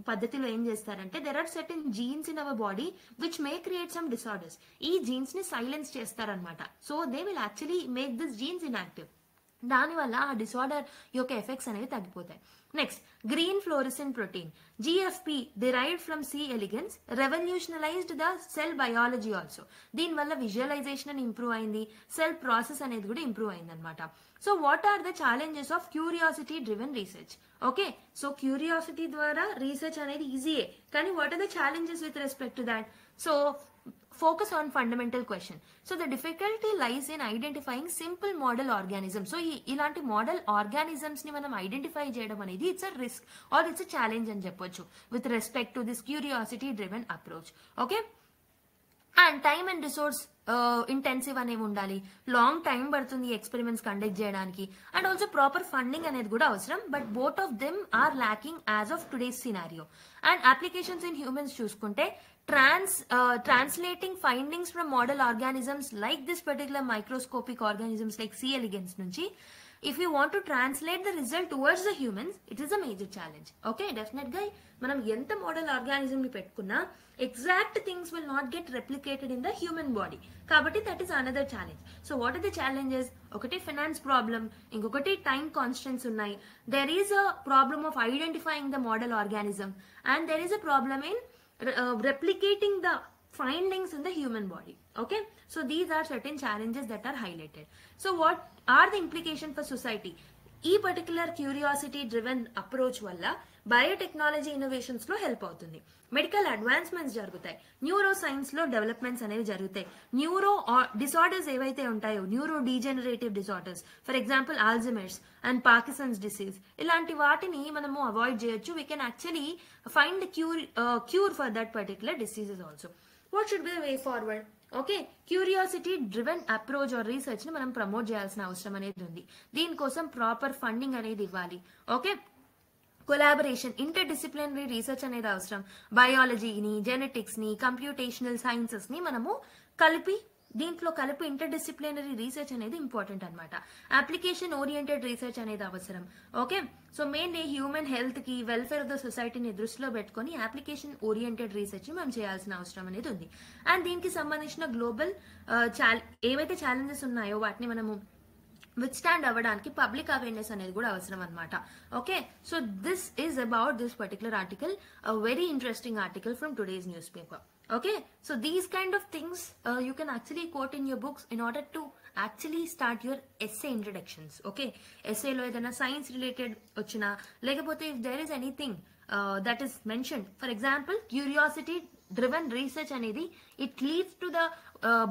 పద్ధతిలో ఏం చేస్తారంటే there are certain genes in our body which may create some disorders. ఈ జీన్స్ ని సైలెన్స్ చేస్తారనమాట. So they will actually make this genes inactive. దానివల్ల ఆ డిసార్డర్ యొక్క ఎఫెక్ట్స్ అనేవి తగ్గిపోతాయి. Next, green fluorescent protein GFP derived from C. elegans revolutionized the cell biology also. దీనివల్ల visualization అని ఇంప్రూవ్ అయింది, సెల్ ప్రాసెస్ అనేది కూడా ఇంప్రూవ్ అయింది అనమాట. So what are the challenges of curiosity driven research? Okay, so curiosity ద్వారా research అనేది ఈజీయే, కానీ what are the challenges with respect to that? So focus on fundamental question. So the difficulty lies in identifying simple model organisms. So ఇలాంటి model organisms ని మనం identify చేయడం అనేది it's a risk or it's a challenge అని చెప్పొచ్చు with respect to this curiosity driven approach. Okay, and time and resource intensive అనేవి ఉండాలి, long time పడుతుంది ఎక్స్పెరిమెంట్స్ కండక్ట్ చేయడానికి, అండ్ ఆల్సో ప్రాపర్ ఫండింగ్ అనేది కూడా అవసరం. But both of them are lacking as of today's scenario. And applications in humans చూసుకుంటే translating findings from model organisms like this particular microscopic organisms like C. elegans nunchi, if you want to translate the result towards the humans, it is a major challenge. Okay, definitely manam enta model organism ni pettukunna exact things will not get replicated in the human body, kabatti that is another challenge. So what are the challenges? Okati finance problem, ingokati time constraints unnai, there is a problem of identifying the model organism, and there is a problem in replicating the findings in the human body. Okay, so these are certain challenges that are highlighted. So what are the implications for society? ఈ particular curiosity driven approach వల్ల biotechnology innovations లో help అవుతుంది, medical advancements జరుగుతాయి, neuroscience లో developments అనేవి జరుగుతాయి, neuro disorders ఏవైతే ఉంటాయో neurodegenerative disorders, for example Alzheimer's and Parkinson's disease, ఇలాంటి వాటిని మనము అవాయిడ్ చేయొచ్చు. We can actually find cure for that particular diseases also. What should be the way forward? Okay, curiosity driven approach or research ని మనం promote చేయాల్సిన అవసరం అనేది ఉంది. దీనికోసం ప్రాపర్ ఫండింగ్ అనేది ఇవ్వాలి. Okay, collaboration, inter disciplinary research అనేది అవసరం. బయాలజీని, జెనెటిక్స్ ని, కంప్యూటేషనల్ సైన్సెస్ ని మనము దీంట్లో కలిపి ఇంటర్ డిసిప్లినరీ రీసెర్చ్ అనేది ఇంపార్టెంట్ అనమాట. అప్లికేషన్ ఓరియంటెడ్ రీసెర్చ్ అనేది అవసరం. Okay, so mainly human health కి, వెల్ఫేర్ ఆఫ్ ద సొసైటీని దృష్టిలో పెట్టుకుని అప్లికేషన్ ఓరియంటెడ్ రీసెర్చ్ మనం చేయాల్సిన అవసరం అనేది ఉంది. అండ్ దీనికి సంబంధించిన గ్లోబల్ ఏవైతే ఛాలెంజెస్ ఉన్నాయో వాటిని మనము విత్ స్టాండ్ అవ్వడానికి పబ్లిక్ అవేర్నెస్ అనేది కూడా అవసరం అనమాట. Okay, so this is about this particular article, a very interesting article from today's newspaper. Okay, so these kind of things you can actually quote in your books in order to actually start your essay introductions. Okay, essay lo edana science related ochina lekapothe if there is anything that is mentioned, for example curiosity driven research anedi it leads to the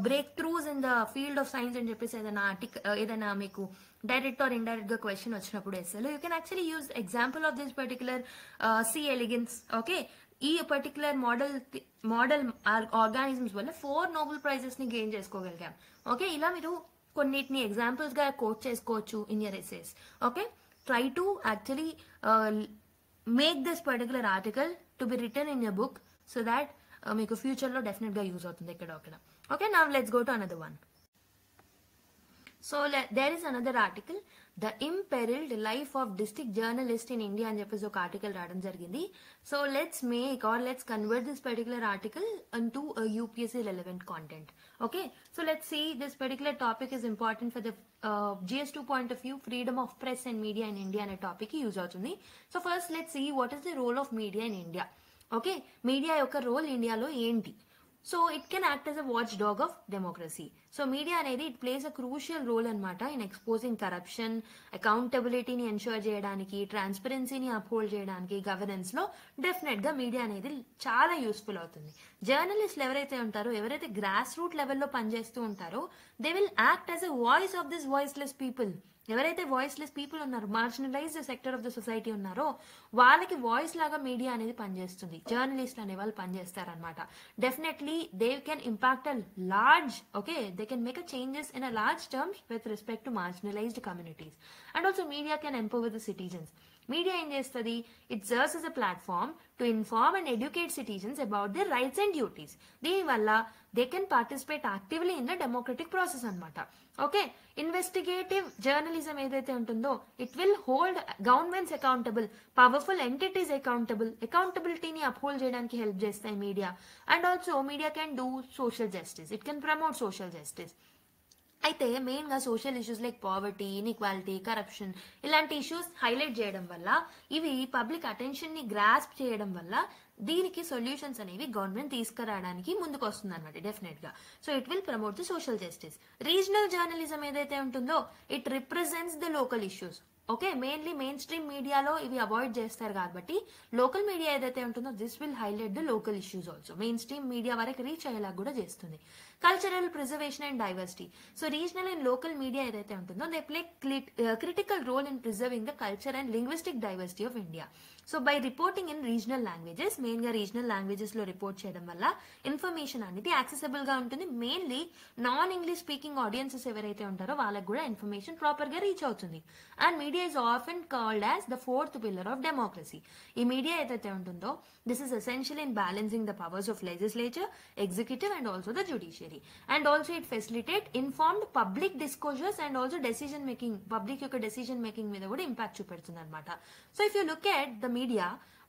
breakthroughs in the field of science and చెప్పేసి ఏదైనా article ఏదైనా మీకు direct or indirect గా question వచ్చినప్పుడు ఎస్ఏలో you can actually use example of this particular C elegans. Okay, ఈ particular model organisms వల్ల 4 Nobel prizes ని గెయిన్ చేసుకోగలిగాం. ఓకే, ఇలా మీరు కొన్నిటిని ఎగ్జాంపుల్స్ గా కోట్ చేసుకోవచ్చు in your essays. Okay, try to actually make this particular article to be written in your book so that మీకు ఫ్యూచర్ లో డెఫినెట్ గా యూజ్ అవుతుంది ఇక్కడ. Okay, now let's go to another one. So there is another article, the imperiled life of district journalist in India అని చెప్పేసి ఒక article రావడం జరిగింది. So let's convert this particular article into a UPSC relevant content. Okay, so let's see, this particular topic is important for the GS2 point of view, freedom of press and media in India అనే topic use అవుతుంది. So first let's see what is the role of media in India. Okay, media యొక్క role ఇండియాలో ఏంటి? So it can act as a watchdog of democracy. So media అనేది it plays a crucial role అనమాట in exposing corruption, accountability ని ensure చేయడానికి, transparency ని uphold చేయడానికి, governance లో డెఫినెట్ గా మీడియా అనేది చాలా యూస్ఫుల్ అవుతుంది. జర్నలిస్టులు ఎవరైతే ఉంటారో, ఎవరైతే గ్రాస్ రూట్ లెవెల్లో పనిచేస్తూ ఉంటారో, they will act as a voice of this voiceless people. ఎవరైతే వాయిస్లెస్ పీపుల్ ఉన్నారు, marginalised sector of the society ఉన్నారో, వాళ్ళకి వాయిస్ లాగా మీడియా అనేది పనిచేస్తుంది. జర్నలిస్టులు అనే వాళ్ళు పనిచేస్తారనమాట. Definitely they can impact a large, okay, they can make a changes in a large terms with respect to marginalised communities. And also media can empower the citizens. Media ఏం చేస్తుంది? It serves as a platform to inform and educate citizens about their rights and duties. దీనివల్ల they can participate actively in the democratic process అనమాట. Okay, investigative journalism ఏదైతే ఉంటుందో it will hold governments accountable, powerful entities అకౌంటబిలిటీని uphold చేయడానికి help చేస్తాయి media. And also media can do social justice, it can promote social justice. అయితే main గా social issues like poverty, inequality, corruption ఇలాంటి issues highlight చేయడం వల్ల, ఇవి public attention ని గ్రాస్ప్ చేయడం వల్ల దీనికి సొల్యూషన్స్ అనేవి గవర్నమెంట్ తీసుకురావడానికి ముందుకు వస్తుంది అనమాట డెఫినెట్ గా. So it will promote the social justice. Regional journalism ఏదైతే ఉంటుందో it represents the local issues. Okay, mainly mainstream మీడియాలో ఇవి అవాయిడ్ చేస్తారు కాబట్టి లోకల్ మీడియా ఏదైతే ఉంటుందో this will highlight the local issues also. Mainstream media వరకు reach అయ్యేలా కూడా చేస్తుంది. Cultural preservation and diversity. So regional and local media ఏదైతే ఉంటుందో they play critical role in preserving the culture and linguistic diversity of India. So by reporting in regional languages, main గా regional languages లో report చేయడం వల్ల information అనేది accessible గా ఉంటుంది. Mainly non English speaking audiences ఎవరైతే ఉంటారో వాళ్ళకి కూడా ఇన్ఫర్మేషన్ ప్రాపర్ గా రీచ్ అవుతుంది. And media is often called as the 4th pillar of democracy. ఈ మీడియా ఏదైతే ఉంటుందో this is essential in balancing the powers of legislature, executive and also the judiciary. And also it facilitate informed public డిస్కోజర్స్ and also decision making, public యొక్క decision making మీద కూడా impact చూపెడుతుంది అనమాట. So if you look at the media,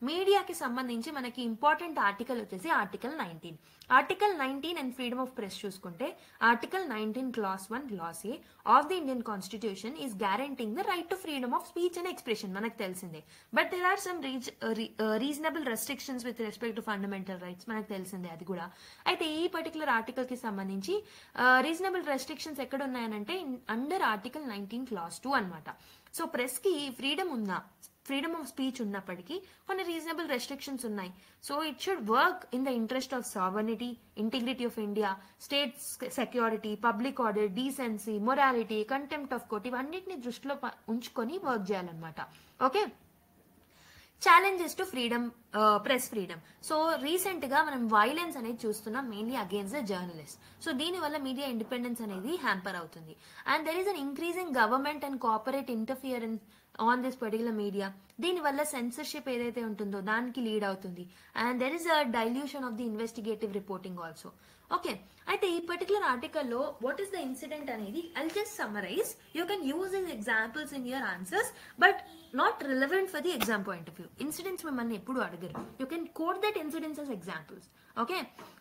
మీడియాకి సంబంధించి మనకి important article వచ్చేసి article 19. Article 19 and freedom of press చూసుకుంటే article 19 clause 1 clause A of the Indian constitution is guaranteeing the right to freedom of speech and expression, మనకు తెలిసిందే. But there are some reasonable restrictions with respect to fundamental rights, మనకు తెలిసిందే అది కూడా. అయితే ఈ particular article కి సంబంధించి రీజనబుల్ రెస్ట్రిక్షన్స్ ఎక్కడ ఉన్నాయనంటే అండర్ ఆర్టికల్ 19 క్లాస్ 2 అనమాట. సో ప్రెస్ కి ఫ్రీడమ్ ఆఫ్ స్పీచ్ ఉన్నప్పటికీ కొన్ని రీజనబుల్ రెస్ట్రిక్షన్స్ ఉన్నాయి. So it should work in the interest of sovereignty, integrity of India, state security, public order, decency, morality, contempt of court, ఇవన్నిటిని దృష్టిలో ఉంచుకొని work చేయాలన్నమాట. Okay, challenges to freedom, press freedom. So recent గా మనం violence అనేది చూస్తున్నాం, mainly against the journalist. So దీనివల్ల media independence అనేది హ్యాంపర్ అవుతుంది. And there is an increasing government and corporate interference on this particular media. దీనివల్ల censorship ఏదైతే ఉంటుందో దానికి లీడ్ అవుతుంది. And there is a dilution of the investigative reporting also. Okay, అయితే ఈ పర్టికులర్ ఆర్టికల్లో వాట్ ఈస్ ద ఇన్సిడెంట్ అనేది I just summarise. You can use this examples in your answers, but not relevant for the exam point of view. Incidents మిమ్మల్ని ఎప్పుడు అడగరు. You can quote that incidents as examples. Okay,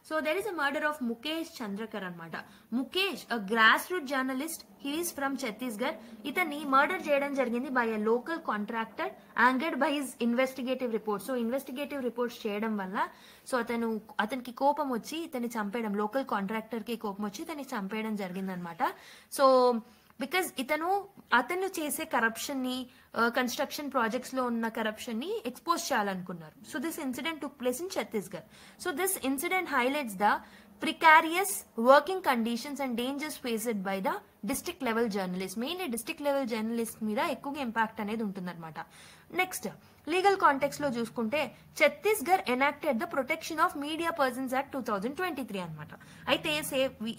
so there is a murder of Mukesh Chandrakar అనమాట. Mukesh, a grass root journalist, he is from Chhattisgarh. ఇతన్ని murder చేయడం జరిగింది by a local contractor angered by his investigative reports. So investigative reports చేయడం వల్ల so అతనికి కోపం వచ్చి ఇతన్ని చంపేయడం, లోకల్ కాంట్రాక్టర్ కి కోపం వచ్చి ఇతన్ని చంపేయడం జరిగిందనమాట. సో బికాజ్ అతను చేసే కరప్షన్ ని, కన్స్ట్రక్షన్ ప్రాజెక్ట్స్ లో ఉన్న కరప్షన్ ని ఎక్స్పోజ్ చేయాలనుకున్నారు. So this incident took place in Chhattisgarh. So this incident highlights the precarious working conditions and dangers faced by the district level journalists. Mainly district level journalists మీద ఎక్కువగా impact అనేది ఉంటుందన్నమాట. Next legal context లో చూసుకుంటే Chhattisgarh enacted the protection of media persons act 2023 అనమాట. అయితే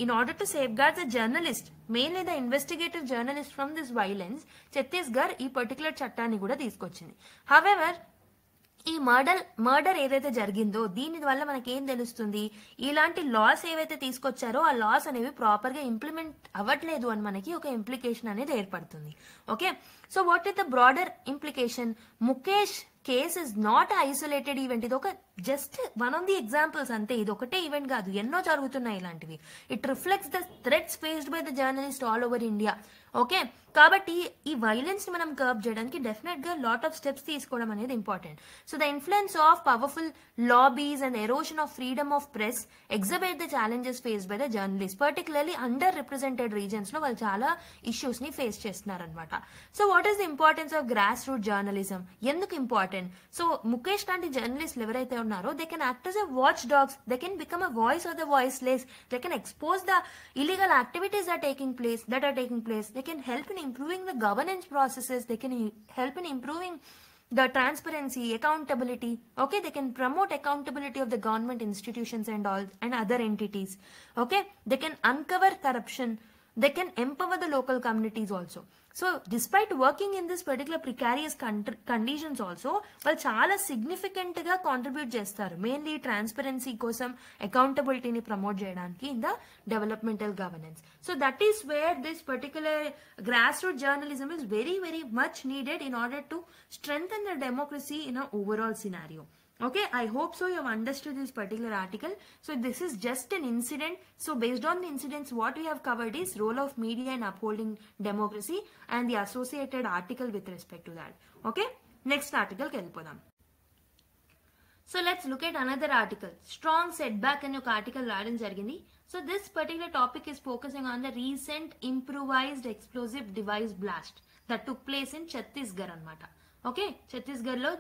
in order to safeguard the journalist, mainly the investigative journalist from this violence, Chhattisgarh ఈ particular చట్టాన్ని కూడా తీసుకొచ్చింది. హవెవర్ ఈ మర్డర్ ఏదైతే జరిగిందో దీని వల్ల మనకి ఏం తెలుస్తుంది, ఇలాంటి లాస్ ఏవైతే తీసుకొచ్చారో ఆ లాస్ అనేవి ప్రాపర్ గా ఇంప్లిమెంట్ అవ్వట్లేదు అని మనకి ఒక ఇంప్లికేషన్ అనేది ఏర్పడుతుంది. Okay, so what is the broader implication? Mukesh case is not isolated event. ఇది ఒక just one of the examples అంతే. ఇది ఒకటే ఈవెంట్ కాదు, ఎన్నో జరుగుతున్నాయి ఇలాంటివి. It reflects the threats faced by the journalist all over India. Okay, కాబట్టి ఈ వైలెన్స్ ని మనం కర్బ్ చేయడానికి డెఫినెట్ గా లాట్ ఆఫ్ స్టెప్స్ తీసుకోవడం అనేది important. So the influence of powerful lobbies and erosion of freedom of press exhibit the challenges faced by the journalist. Particularly under represented reasons లో వాళ్ళు చాలా ఇష్యూస్ ని ఫేస్ చేస్తున్నారు అనమాట. So what is the importance of grass root journalism? ఎందుకు important? So Mukesh లాంటి జర్నలిస్టులు ఎవరైతే ఉన్నారో they can act as a watchdogs, they can become a voice of the voiceless, they can expose the illegal activities that are taking place, they can help in improving the governance processes, they can help in improving the transparency, accountability. Okay, they can promote accountability of the government institutions and all and other entities. Okay, they can uncover corruption, they can empower the local communities also. So despite working in this particular precarious conditions also, వాళ్ళు చాలా significant గా contribute చేస్తారు, mainly transparency కోసం, అకౌంటబిలిటీని promote చేయడానికి in the developmental governance. So that is where this particular grass root journalism is very very much needed in order to strengthen the democracy in an overall scenario. Okay, I hope so you have understood this particular article. So this is just an incident. So based on the incidents, what we have covered is role of media in upholding democracy and the associated article with respect to that. Okay, next article ki velipodam. So let's look at another article. Strong setback అని ఒక article రాయడం జరిగింది. So this particular topic is focusing on the recent improvised explosive device blast that took place in Chhattisgarh అన్నమాట. Okay, Chhattisgarh లో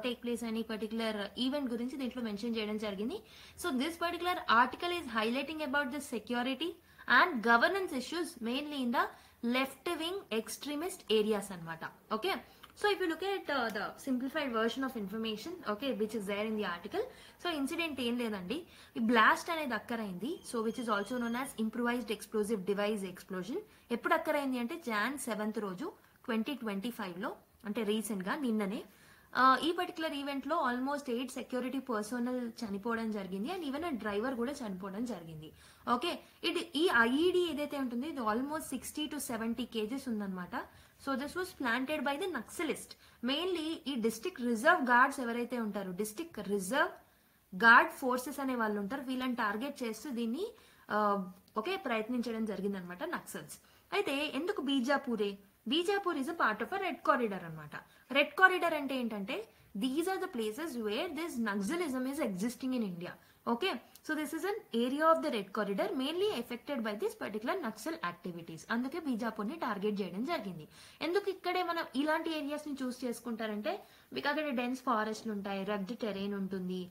take place అని particular event గురించి దీంట్లో mention చేయడం జరిగింది. So this particular article is highlighting about the security and governance issues mainly in the left wing extremist areas అనమాట. Okay, so if you look at the simplified version of information, okay, which is there in the article. So incident ఏం లేదండి, ఈ blast అనేది అక్కరైంది. So which is also known as improvised explosive device explosion. ఎప్పుడు అక్కరైంది అంటే Jan 7th రోజు 2025 లో, అంటే రీసెంట్ గా నిన్ననే. ఈ పర్టికులర్ ఈవెంట్ లో ఆల్మోస్ట్ 8 సెక్యూరిటీ పర్సనల్ చనిపోవడం జరిగింది అండ్ ఈవెన్ ఆ డ్రైవర్ కూడా చనిపోవడం జరిగింది. ఓకే, ఈ ఐఈడి ఏదైతే ఉంటుందో ఇది ఆల్మోస్ట్ 60 to 70 kgs ఉందన్నమాట. So this was planted by the naxalist. Mainly ఈ డిస్ట్రిక్ట్ రిజర్వ్ గార్డ్స్ ఎవరైతే ఉంటారో, డిస్ట్రిక్ట్ రిజర్వ్ గార్డ్ ఫోర్సెస్ అనే వాళ్ళు ఉంటారు, వీళ్ళని టార్గెట్ చేస్తూ దీన్ని ప్రయత్నించడం జరిగింది అనమాట నక్సల్స్. అయితే ఎందుకు బీజాపూరే? Bijapur is a part of a red corridor అనమాట. రెడ్ కారిడార్ అంటే ఏంటంటే these are the places where this naxalism is existing in India. Okay, so this is an area of the red corridor mainly affected by this particular naxal activities. అందుకే బీజాపూర్ ని target చేయడం జరిగింది. ఎందుకు ఇక్కడే మనం ఇలాంటి ఏరియాస్ ని చూస్ చేసుకుంటారంటే బికాస్ అక్కడ డెన్స్ ఫారెస్ట్లు ఉంటాయి, రగ్డ్ టెరైన్ ఉంటుంది,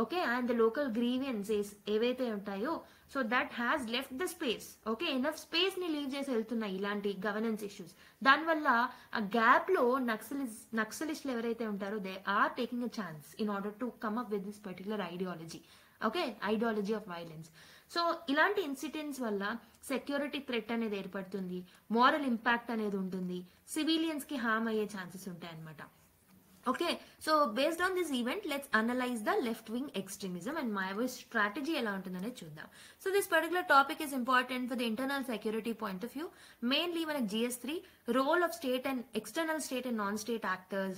okay, and the local grievances ఏవైతే ఉంటాయో so that has left the space. Okay, enough space ని లీవ్ చేసి వెళ్తున్నాయి ఇలాంటి గవర్నెన్స్ ఇష్యూస్. దానివల్ల ఆ గ్యాప్ లో నక్సలిస్టులు ఎవరైతే ఉంటారో they are taking a chance in order to come up with this particular ideology. Okay, ideology of violence. So ఇలాంటి ఇన్సిడెంట్స్ వల్ల సెక్యూరిటీ థ్రెట్ అనేది ఏర్పడుతుంది, మారల్ ఇంపాక్ట్ అనేది ఉంటుంది, సివిలియన్స్ కి హార్మ్ అయ్యే ఛాన్సెస్ ఉంటాయి అనమాట. Okay, so based on this event, let's analyze the left-wing extremism and Maoist strategy ఎలా ఉంటుందనే చూద్దాం. So this particular topic is important for the internal security point of view. Mainly మనకి GS3 role of state and external state and non-state actors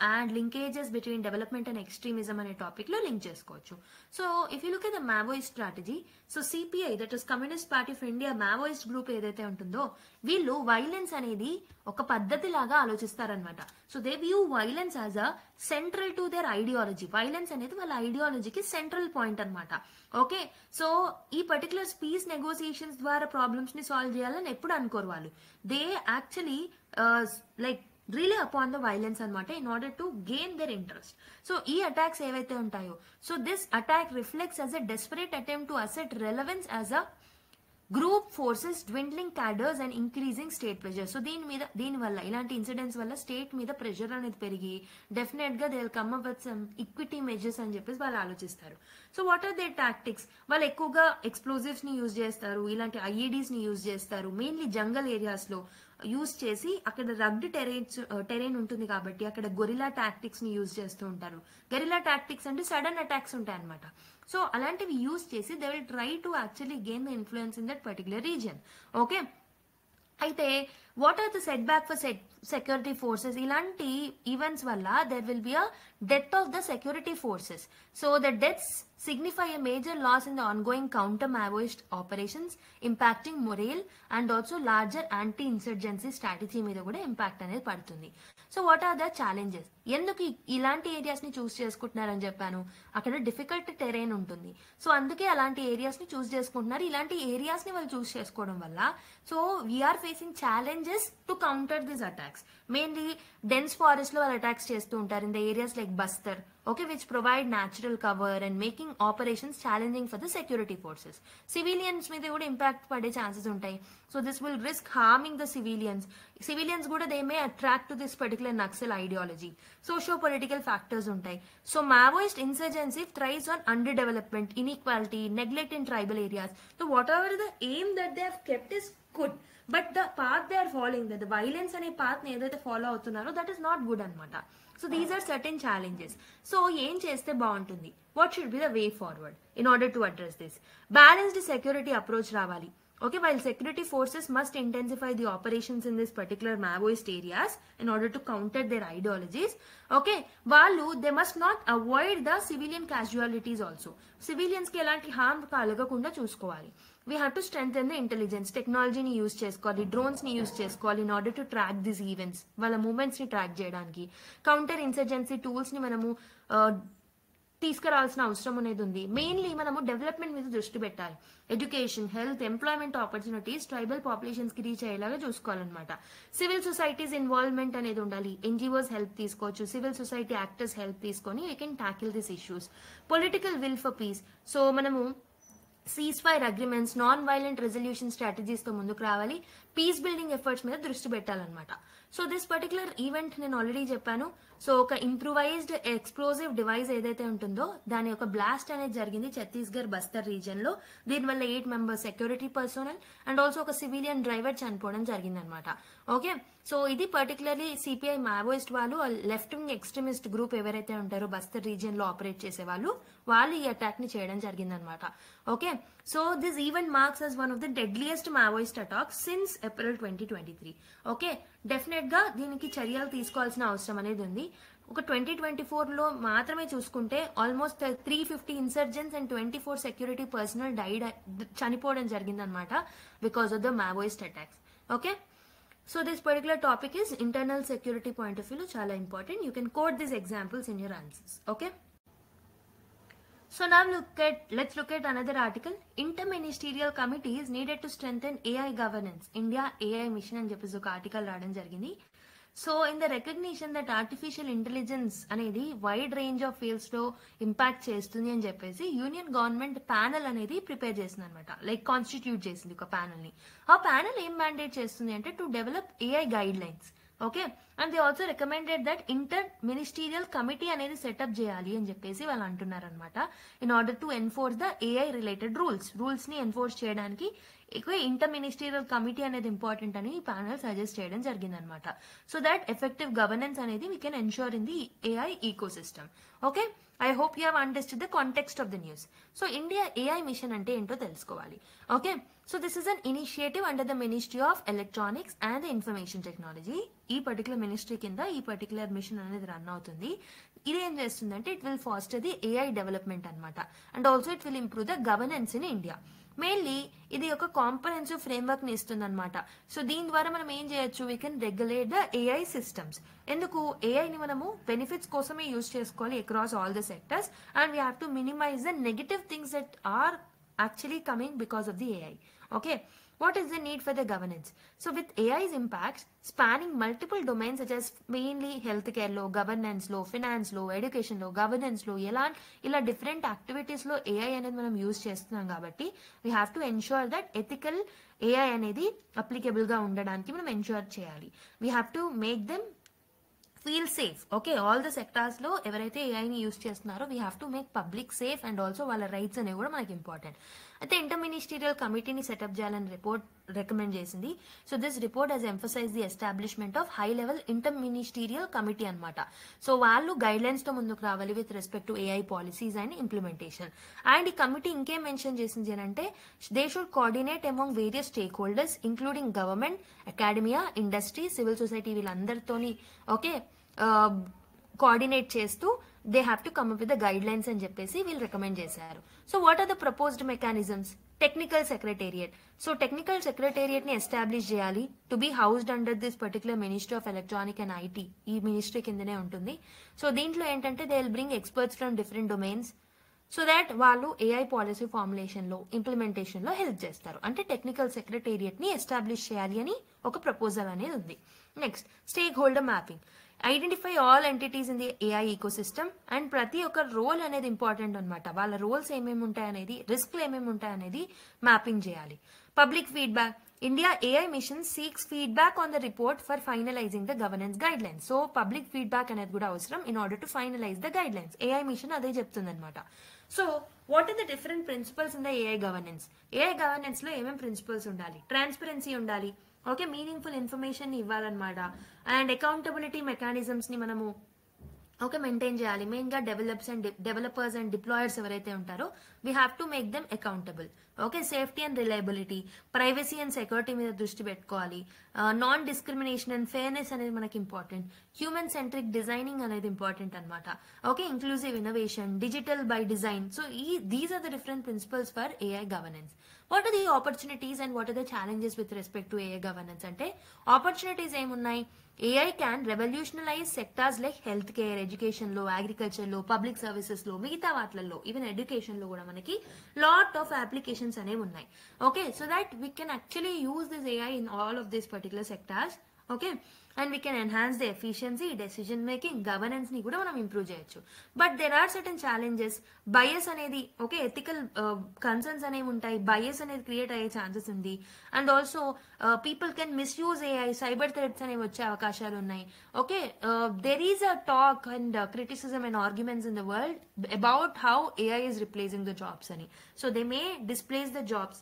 and linkages between development and extremism అనే topic లో link చేసుకోవచ్చు. So if you look at the Maoist strategy, so CPI, that is Communist Party of India Maoist group ఏదైతే ఉంటుందో వీళ్ళు violence అనేది ఒక పద్ధతి లాగా ఆలోచిస్తారనమాట. So they view violence as a central to their ideology. Violence అనేది వాళ్ళ ఐడియాలజీకి సెంట్రల్ పాయింట్ అనమాట. ఓకే, సో ఈ పర్టికులర్ పీస్ నెగోసియేషన్స్ ద్వారా ప్రాబ్లమ్స్ ని సాల్వ్ చేయాలని ఎప్పుడు అనుకోరు వాళ్ళు. They actually like rely upon the violence అనమాట in order to gain their interest. So ఈ అటాక్స్ ఏవైతే ఉంటాయో so this attack reflects as a desperate attempt to assert relevance as a group forces, dwindling cadres and increasing state pressure. So దీని వల్ల ఇలాంటి incidents వల్ల state మీద pressure అనేది పెరిగి డెఫినెట్ గా they will come up with some equity measures అని చెప్పేసి వాళ్ళు ఆలోచిస్తారు. So what are their tactics? వాళ్ళు ఎక్కువగా ఎక్స్ప్లోజివ్స్ ని యూజ్ చేస్తారు, ఇలాంటి ఐఈడీస్ ని యూజ్ చేస్తారు, మెయిన్లీ జంగల్ ఏరియాస్ లో యూజ్ చేసి అక్కడ రగ్డ్ టెరైన్ ఉంటుంది కాబట్టి అక్కడ గొరిలా టాక్టిక్స్ ని యూజ్ చేస్తూ ఉంటారు. గొరిలా టాక్టిక్స్ అంటే సడన్ అటాక్స్ ఉంటాయి అనమాట. సో అలాంటివి యూజ్ చేసి they will try to actually gain the influence in that particular region. Okay, అయితే what are the setback for security forces? ఇలాంటి ఈవెంట్స్ వల్ల there will be a death of the security forces. So the deaths signify a major loss in the ongoing counter-Maoist operations, impacting morale and also larger anti-insurgency strategy మీద కూడా impact అనేది పడుతుంది. So what are the challenges? ఎందుకు ఇలాంటి areas ని చూస్ చేసుకుంటున్నారని చెప్పాను, అక్కడ difficult terrain ఉంటుంది. సో అందుకే అలాంటి ఏరియాస్ ని చూస్ చేసుకుంటున్నారు. ఇలాంటి ఏరియాస్ ని వాళ్ళు చూస్ చేసుకోవడం వల్ల so we are facing challenges to counter this attacks. Mainly dense forest లో వాళ్ళు అటాక్స్ చేస్తూ ఉంటారు in the areas like Bastar, okay, which provide natural cover and making operations challenging for the security forces. Civilians మీద కూడా impact పడే chances ఉంటాయి. So this will risk harming the civilians కూడా they may attract to this particular naxal ideology. Socio political factors ఉంటాయి. So Maoist insurgency thrives on under development, inequality, neglect in tribal areas. So whatever the aim that they have kept is good, but the path they are following, the violence అనే path ని ఏదైతే follow అవుతున్నారో that is not good అనమాట. So these are certain challenges. So ఏం చేస్తే బాగుంటుంది? What should be the way forward in order to address this? Balanced security approach రావాలి. Okay, while security forces must intensify the operations in this particular Maoist areas in order to counter their ideologies, okay, వాళ్ళు they must not avoid the civilian casualties also. Civilians కి ఎలాంటి harm కలగకుండా చూసుకోవాలి. We have to strengthen the intelligence, technology ని use చేసుకోవాలి, drones ని use చేసుకోవాలి in order to track these events, వాళ్ళ మూవ్మెంట్స్ ని ట్రాక్ చేయడానికి. కౌంటర్ ఇన్సర్జెన్సీ టూల్స్ ని మనము తీసుకురావాల్సిన అవసరం అనేది ఉంది. మెయిన్లీ మనము డెవలప్మెంట్ మీద దృష్టి పెట్టాలి. Education, health, employment opportunities tribal populations కి రీచ్ అయ్యేలాగా చూసుకోవాలన్నమాట. సివిల్ సొసైటీస్ ఇన్వాల్వ్మెంట్ అనేది ఉండాలి. ఎన్జిఓస్ హెల్ప్ తీసుకోవచ్చు, సివిల్ సొసైటీ యాక్టర్స్ హెల్ప్ తీసుకొని we can tackle this issues. Political will for peace. So మనము ceasefire agreements, non violent resolution strategies తో ముందుకు రావాలి. పీస్ బిల్డింగ్ ఎఫర్ట్స్ మీద దృష్టి పెట్టాలన్నమాట. సో దిస్ పర్టికులర్ ఈవెంట్ నేను ఆల్రెడీ చెప్పాను. సో ఒక ఇంప్రూవైజ్డ్ ఎక్స్ప్లోజివ్ డివైస్ ఏదైతే ఉంటుందో దాని యొక్క బ్లాస్ట్ అనేది జరిగింది ఛత్తీస్గఢ్ బస్తర్ రీజియన్ లో. దీనివల్ల 8 members security personal and also ఒక సివిలియన్ డ్రైవర్ చనిపోవడం జరిగింది అనమాట. ఓకే, సో ఇది పర్టికులర్లీ సిపిఐ మావోయిస్ట్ వాళ్ళు, లెఫ్ట్ వింగ్ ఎక్స్ట్రీమిస్ట్ గ్రూప్ ఎవరైతే ఉంటారో బస్తర్ రీజియన్ లో ఆపరేట్ చేసే వాళ్ళు ఈ అటాక్ ని చేయడం జరిగింది అనమాట. Okay, so this event marks as one of the deadliest Maoist attacks since April 2023. Okay, definite గా దీనికి చర్యలు తీసుకోవాల్సిన అవసరం అనేది ఉంది. ఒక 2024లో మాత్రమే చూసుకుంటే ఆల్మోస్ట్ 350 ఇన్సర్జెంట్స్ అండ్ 24 సెక్యూరిటీ పర్సనల్ చనిపోవడం జరిగిందనమాట because of the Maoist attacks. Okay, so this particular topic is internal security point of view lo chala important. You can quote these examples in your answers. Okay, so now let's look at another article. Interministerial committee is needed to strengthen AI governance. India AI mission అని చెప్పేసి ఒక article రావడం జరిగింది. So in the recognition that artificial intelligence అనేది wide range of fields లో impact చేస్తుంది అని చెప్పేసి యూనియన్ గవర్నమెంట్ ప్యానెల్ అనేది ప్రిపేర్ చేసింది అనమాట. లైక్ కాన్స్టిట్యూట్ చేసింది ఒక ప్యానెల్ ని. ఆ ప్యానెల్ ఏం మ్యాండేట్ చేస్తుంది అంటే to develop AI guidelines. Okay, and they also recommended that inter ministerial committee అనేది సెటప్ చేయాలి అని చెప్పేసి వాళ్ళు అంటున్నారు అనమాట. In order to enforce the AI related rules ని ఎన్ఫోర్స్ చేయడానికి ఎక్కువ ఇంటర్ మినిస్టీరియల్ కమిటీ అనేది ఇంపార్టెంట్ అని ఈ ప్యానెల్ సజెస్ట్ చేయడం జరిగింది అనమాట. సో దట్ ఎఫెక్టివ్ గవర్నెన్స్ అనేది we can ensure in the AI ecosystem. Okay, I hope you have understood the context of the news. So India AI mission అంటే ఏంటో తెలుసుకోవాలి. Okay, so this is an initiative under the ministry of electronics and the information technology. ఈ particular ministry కింద ఈ particular machine అనేది run అవుతుంది. ఇది ఏం చేస్తుందంటే it will foster the AI development అనమాట. And also it will improve the governance in India. Mainly ఇది ఒక కాంప్రహెన్సివ్ ఫ్రేమ్వర్క్ ని ఇస్తుంది అనమాట. సో దీని ద్వారా మనం ఏం చేయొచ్చు, we can regulate the AI systems. ఎందుకు, ఏఐని మనము బెనిఫిట్స్ కోసమే యూజ్ చేసుకోవాలి across all the sectors and we have to minimize the negative things that are actually coming because of the AI. Okay, what is the need for the governance? So with AI's impacts spanning multiple domains such as mainly healthcare lo, governance lo, finance lo, education lo, governance lo, ila different activities lo AI అనేది మనం use చేస్తున్నాం కాబట్టి we have to ensure that ethical AI అనేది applicable గా ఉండడానికి మనం ensure చేయాలి. we have to make them feel safe. Okay, all the sectors లో ఎవరైతే ఏఐని యూజ్ చేస్తున్నారో we have to make public safe and also వాళ్ళ రైట్స్ అనేవి కూడా మనకి ఇంపార్టెంట్. అయితే ఇంటర్ మినిస్టీరియల్ కమిటీని సెటప్ చేయాలని రిపోర్ట్ రికమెండ్ చేసింది. So this report has emphasize the establishment of high level inter ministerial committee అనమాట. సో వాళ్ళు గైడ్ లైన్స్ తో ముందుకు రావాలి with respect to AI policies and implementation. And ఈ కమిటీ ఇంకేం మెన్షన్ చేసింది అని అంటే they should coordinate among various stakeholders including government, academia, industry, civil society వీళ్ళందరితోని ఓకే కోఆర్డినేట్ చేస్తూ they have to come up with the guidelines అని చెప్పేసి వీళ్ళు రికమెండ్ చేశారు. So what are the proposed mechanisms? Technical secretariat. So technical secretariat ని establish చేయాలి to be housed under this particular ministry of electronic and IT. ఈ ministry కిందనే ఉంటుంది. So దీంట్లో ఏంటంటే they will bring experts from different domains so that వాళ్ళు AI policy formulation లో implementation లో హెల్ప్ చేస్తారు. అంటే టెక్నికల్ సెక్రటేరియట్ ని ఎస్టాబ్లిష్ చేయాలి అని ఒక ప్రపోజల్ అనేది ఉంది. Next, stakeholder mapping. Identify all entities in the AI ecosystem and ప్రతి ఒక్క రోల్ అనేది ఇంపార్టెంట్ అనమాట. వాళ్ళ రోల్స్ ఏమేమి ఉంటాయనేది, రిస్క్లు ఏమేమి ఉంటాయనేది మ్యాపింగ్ చేయాలి. Public feedback. India AI mission seeks feedback on the report for finalising the governance guidelines. So public feedback అనేది కూడా అవసరం in order to finalise the guidelines. AI mission అదే చెప్తుంది అనమాట. So what are the different principles in the AI governance? AI governance లో ఏమేమి principles ఉండాలి? Transparency ఉండాలి. ఓకే, మీనింగ్ఫుల్ ఇన్ఫర్మేషన్ ఇవ్వాలన్నమాట. అండ్ అకౌంటబిలిటీ మెకానిజమ్స్ ని మనము ఓకే మెయింటైన్ చేయాలి. మెయిన్ గా డెవలపర్స్ అండ్ డిప్లాయర్స్ ఎవరైతే ఉంటారో we have to make them accountable. Okay, safety and reliability, privacy and security మీద దృష్టి పెట్టుకోవాలి. నాన్ డిస్క్రిమినేషన్ అండ్ ఫెయిర్నెస్ అనేది మనకి ఇంపార్టెంట్. హ్యూమన్ సెంట్రిక్ డిజైనింగ్ అనేది ఇంపార్టెంట్ అనమాట. Okay, inclusive innovation, digital by design. So these are the different principles for AI governance. What are the opportunities and what are the challenges with respect to AI governance అంటే opportunities ఏమున్నాయి? AI can revolutionize sectors like healthcare, education లో, agriculture లో, public services లో, మిగతా వాటిల్లో even education లో కూడా మనకి లాట్ ఆఫ్ అప్లికేషన్స్ అనేవి ఉన్నాయి. Okay, so that we can actually use this AI in all of this particular sectors. Okay, and we can enhance the efficiency, decision making, governance ని కూడా మనం ఇంప్రూవ్ చేయొచ్చు. But there are certain challenges. Bias అనేది okay, ethical concerns అనేవి ఉంటాయి. Bias అనేది create అయ్యే chances ఉంది. And also people can misuse AI, cyber threats అనేవి వచ్చే అవకాశాలు ఉన్నాయి. Okay, there is a talk and criticism and arguments in the world about how AI is replacing the jobs అని. So they may displace the jobs.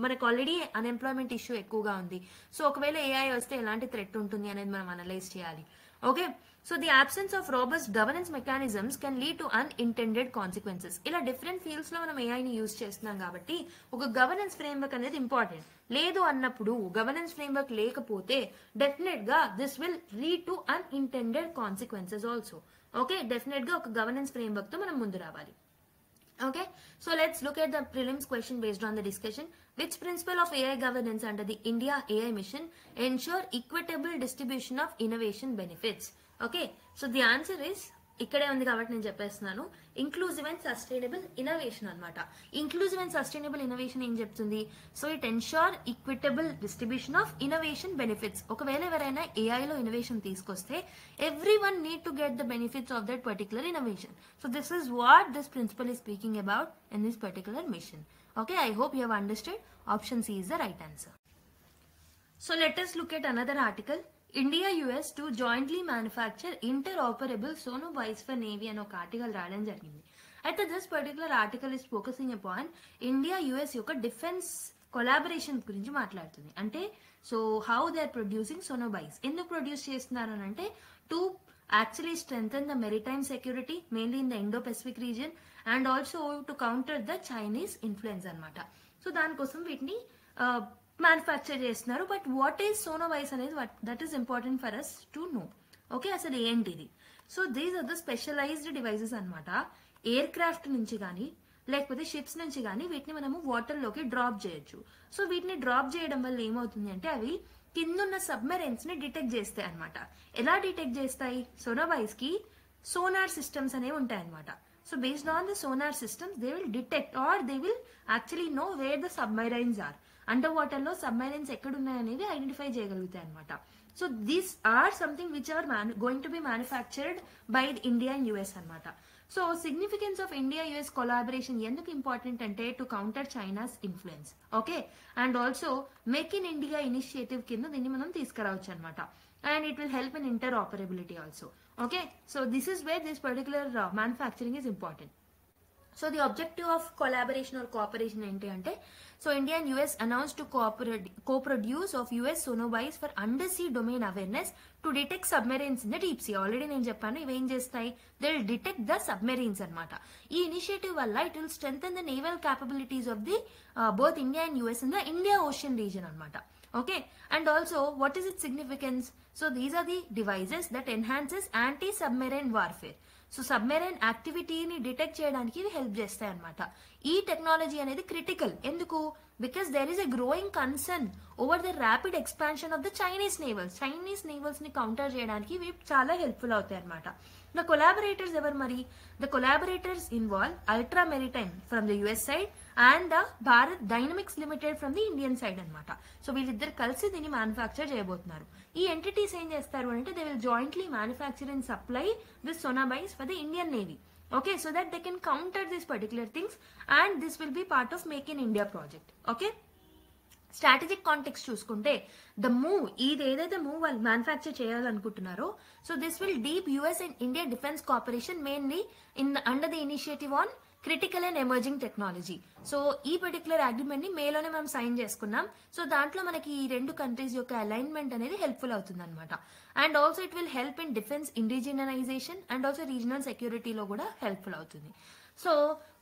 మనకు already unemployment issue ఎక్కువగా ఉంది. So ఒకవేళ AI వస్తే ఎలాంటి థ్రెట్ ఉంటుంది అనేది మనం అనలైజ్ చేయాలి. Okay, so the absence of robust governance mechanisms can lead to unintended consequences. ఇలా డిఫరెంట్ ఫీల్డ్స్ లో మనం ఏఐని యూజ్ చేస్తున్నాం కాబట్టి ఒక గవర్నెన్స్ ఫ్రేమ్వర్క్ అనేది ఇంపార్టెంట్. లేదు అన్నప్పుడు గవర్నెన్స్ ఫ్రేమ్వర్క్ లేకపోతే డెఫినెట్ గా this will lead to unintended consequences also. Okay, definite గా ఒక గవర్నెన్స్ ఫ్రేమ్వర్క్ తో మనం ముందు రావాలి. Okay, so let's look at the prelims question based on the discussion. Which principle of AI governance under the India AI mission ensure equitable distribution of innovation benefits? Okay, so the answer is ఇక్కడే ఉంది కాబట్టి నేను చెప్పేస్తున్నాను, inclusive and sustainable innovation అనమాట. Inclusive and sustainable innovation ఏం చెప్తుంది? So it ensure equitable distribution of innovation benefits. ఒకవేళ ఎవరైనా ఏఐలో ఇన్నోవేషన్ తీసుకొస్తే every one need to get the benefits of that particular innovation. So this is what this principle is speaking about in this particular mission. Okay, I hope you have understood. Option C is the right answer. So let us look at another article. India US to jointly manufacture interoperable sonobuoys for Navy అని ఒక article రాయడం జరిగింది. అయితే this particular article is focusing upon India US యొక్క defence collaboration గురించి మాట్లాడుతుంది. అంటే so how they are producing sonobuoys. ఎందుకు ప్రొడ్యూస్ చేస్తున్నారు అని అంటే to actually strengthen the maritime security mainly in the Indo-Pacific region and also to counter the Chinese influence అన్నమాట. So దానికోసం వీటిని మ్యానుఫ్యాక్చర్ చేస్తున్నారు. బట్ వాట్ ఈస్ సోనోబాయ్స్ అనేది that is important for us to know. Okay, అసలు ఏంటిది? So these are the specialised devices అనమాట. Aircraft నుంచి కానీ లేకపోతే షిప్స్ నుంచి కానీ వీటిని మనము వాటర్లోకి డ్రాప్ చేయొచ్చు. సో వీటిని డ్రాప్ చేయడం వల్ల ఏమవుతుంది అంటే అవి కిందున్న సబ్మెరైన్స్ ని డిటెక్ట్ చేస్తాయి అనమాట. ఎలా డిటెక్ట్ చేస్తాయి? సోనోబాయ్స్ కి సోనార్ సిస్టమ్స్ అనేవి ఉంటాయి అనమాట. So based on the sonar systems they will detect or they will actually know where the submarines are. Underwater లో సబ్మెరైన్స్ ఎక్కడున్నాయి అనేది ఐడెంటిఫై చేయగలుగుతాయి అనమాట. So these are something which are going to be manufactured by India and US అనమాట. So significance of India US collaboration ఎందుకు important అంటే to counter China's influence. Okay, and also make in India initiative కింద దీన్ని మనం తీసుకురావచ్చు అనమాట. And it will help in interoperability also. Okay, so this is where this particular manufacturing is important. So the objective of collaboration or cooperation ఏంటి అంటే so India and US announce to co-produce of US sonobuoys for undersea domain awareness to detect submarines in the deep sea. Already నేను చెప్పాను ఇవి ఏం చేస్తాయి, they will detect the submarines అనమాట. ఈ initiative వల్ల it will strengthen the naval capabilities of the both India and US in the India ocean reason అనమాట. Okay, and also what is its significance? So these are the devices that enhances anti-submarine warfare. So submarine యాక్టివిటీని detect చేయడానికి ఇవి help చేస్తాయి అనమాట. ఈ technology అనేది critical. ఎందుకు? Because there is a growing concern over the rapid expansion of the Chinese navals. Chinese navals ని counter చేయడానికి ఇవి చాలా హెల్ప్ఫుల్ అవుతాయి అనమాట. ద కొలాబరేటర్స్ ఎవరు మరి? The collaborators involve ultra maritime from the US side and the Bharat dynamics limited from the Indian side అనమాట. So వీళ్ళిద్దరు కలిసి దీన్ని మ్యానుఫ్యాక్చర్ చేయబోతున్నారు. ఈ ఎంటిటీస్ ఏం చేస్తారు అంటే they will jointly manufacture and supply this sonobuoys for the Indian navy. Okay, so that they can counter these particular things and this will be part of Make in India project. Okay, strategic context చూసుకుంటే the move ఏదైతే move వాళ్ళు manufacture చేయాలనుకుంటున్నారో so this will deep US and India defence cooperation mainly under the initiative on critical and emerging technology. So ఈ particular agreement ని మేలోనే మనం sign చేసుకున్నాం. So దాంట్లో మనకి ఈ రెండు కంట్రీస్ యొక్క అలైన్మెంట్ అనేది హెల్ప్ఫుల్ అవుతుంది అనమాట. And also it will help in defence indigenisation and also regional సెక్యూరిటీలో కూడా హెల్ప్ఫుల్ అవుతుంది. సో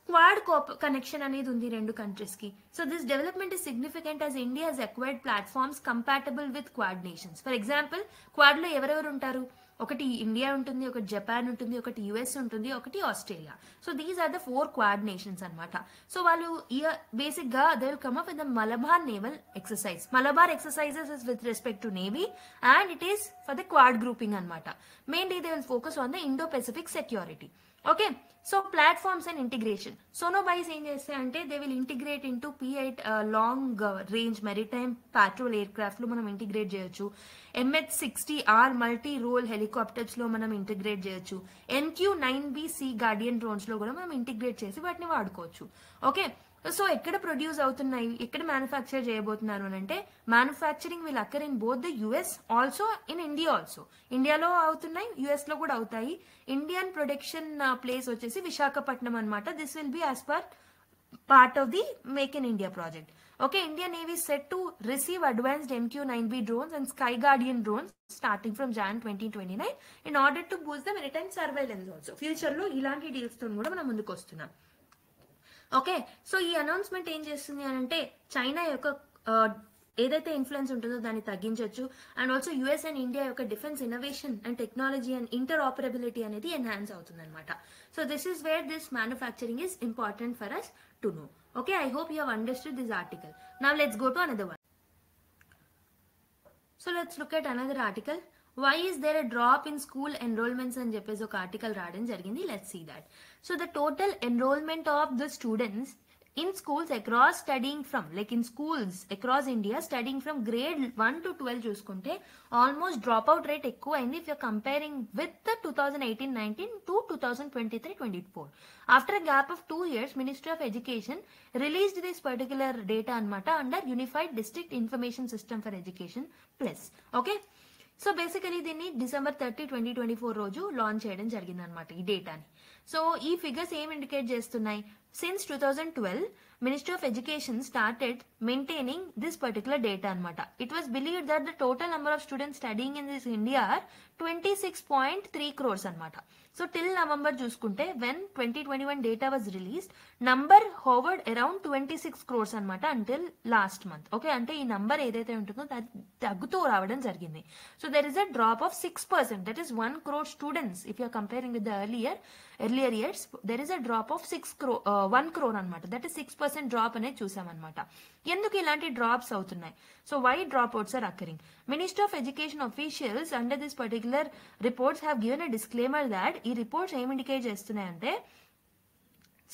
క్వాడ్ కనెక్షన్ అనేది ఉంది రెండు కంట్రీస్ కి. So this development is significant as India has acquired platforms compatible with quad nations. For example quad లో ఎవరెవరు ఉంటారు? ఒకటి ఇండియా ఉంటుంది, ఒకటి జపాన్ ఉంటుంది, ఒకటి యుఎస్ ఉంటుంది, ఒకటి Australia. So these are the 4 quad nations అనమాట. సో వాళ్ళు బేసిక్ గా they will come up with the Malabar naval exercise. Malabar exercises is with respect to navy and it is for the quad grouping అనమాట. Mainly they will focus on the Indo Pacific security. Okay, so platforms and integration. Sonobuoys ఏం చేస్తాయంటే they will integrate into P8 long range maritime patrol aircraft లో మనం integrate చేయొచ్చు. MH-60R multi role helicopters లో మనం integrate చేయొచ్చు. NQ-9B see Guardian drones లో కూడా మనం ఇంటిగ్రేట్ చేసి వాటిని వాడుకోవచ్చు. ఓకే, సో ఎక్కడ ప్రొడ్యూస్ అవుతున్నాయి, ఎక్కడ మ్యానుఫ్యాక్చర్ చేయబోతున్నారు అని అంటే manufacturing will occur in both the US also in India also. ఇండియాలో అవుతున్నాయి, యుఎస్ లో కూడా అవుతాయి. ఇండియన్ ప్రొడక్షన్ ప్లేస్ వచ్చేసి విశాఖపట్నం అనమాట. This will be as per part of the Make in India project. Okay, Indian Navy is set to receive advanced MQ-9B drones and Sky Guardian drones starting from Jan 2029 in order to boost the maritime surveillance also. Future లో ఇలాంటి deals తో కూడా మనం ముందుకు వస్తున్నాం. Okay, so ఈ announcement ఏం చేస్తుంది అని అంటే చైనా యొక్క ఏదైతే ఇన్ఫ్లుయెన్స్ ఉంటుందో దాన్ని తగ్గించవచ్చు and also US and India యొక్క defence innovation and technology and interoperability అనేది ఎన్హాన్స్ అవుతుంది అనమాట. So this is where this manufacturing is important for us to know. Okay, I hope you have understood this article. Now let's go to another one. So let's look at another article. Why is there a drop in school enrollments అని చెప్పేసి ఒక article రావడం జరిగింది. Let's see that. So the total enrolment of the students in schools across studying from like in schools across India studying from grade 1 to 12 చూసుకుంటే almost dropout rate ఎక్కువ అయింది if you're comparing with the 2018-19 to 2023-24. After a gap of 2 years, Ministry of Education released this particular data anamata under Unified District Information System for Education Plus. Okay, so basically దీన్ని December 30, 2024 రోజు launch చేయడం జరిగింది అనమాట ఈ డేటాని. So ఈ figures ఏం indicate చేస్తున్నాయి? Since 2012 Ministry of Education started maintaining this particular data anamata. It was believed that the total number of students studying in this India are 26.3 crores anamata. So till November చూసుకుంటే when 2021 data was released, number hovered around 26 crores anamata until last month. Okay, అంటే ఈ number ఏదైతే ఉంటుందో తగ్గుతూ రావడం జరిగింది. So there is a drop of 6%, that is 1 crore students. If you are comparing with the earlier years, there is a drop of 1 crore anamata. That is 6% drop అనేది చూసామన్నమాట. ఎందుకు ఇలాంటి డ్రాప్స్ అవుతున్నాయి? So why dropouts are occurring? Ministry of education officials under this particular reports have given a disclaimer that ఈ reports ఏం indicate చేస్తున్నాయంటే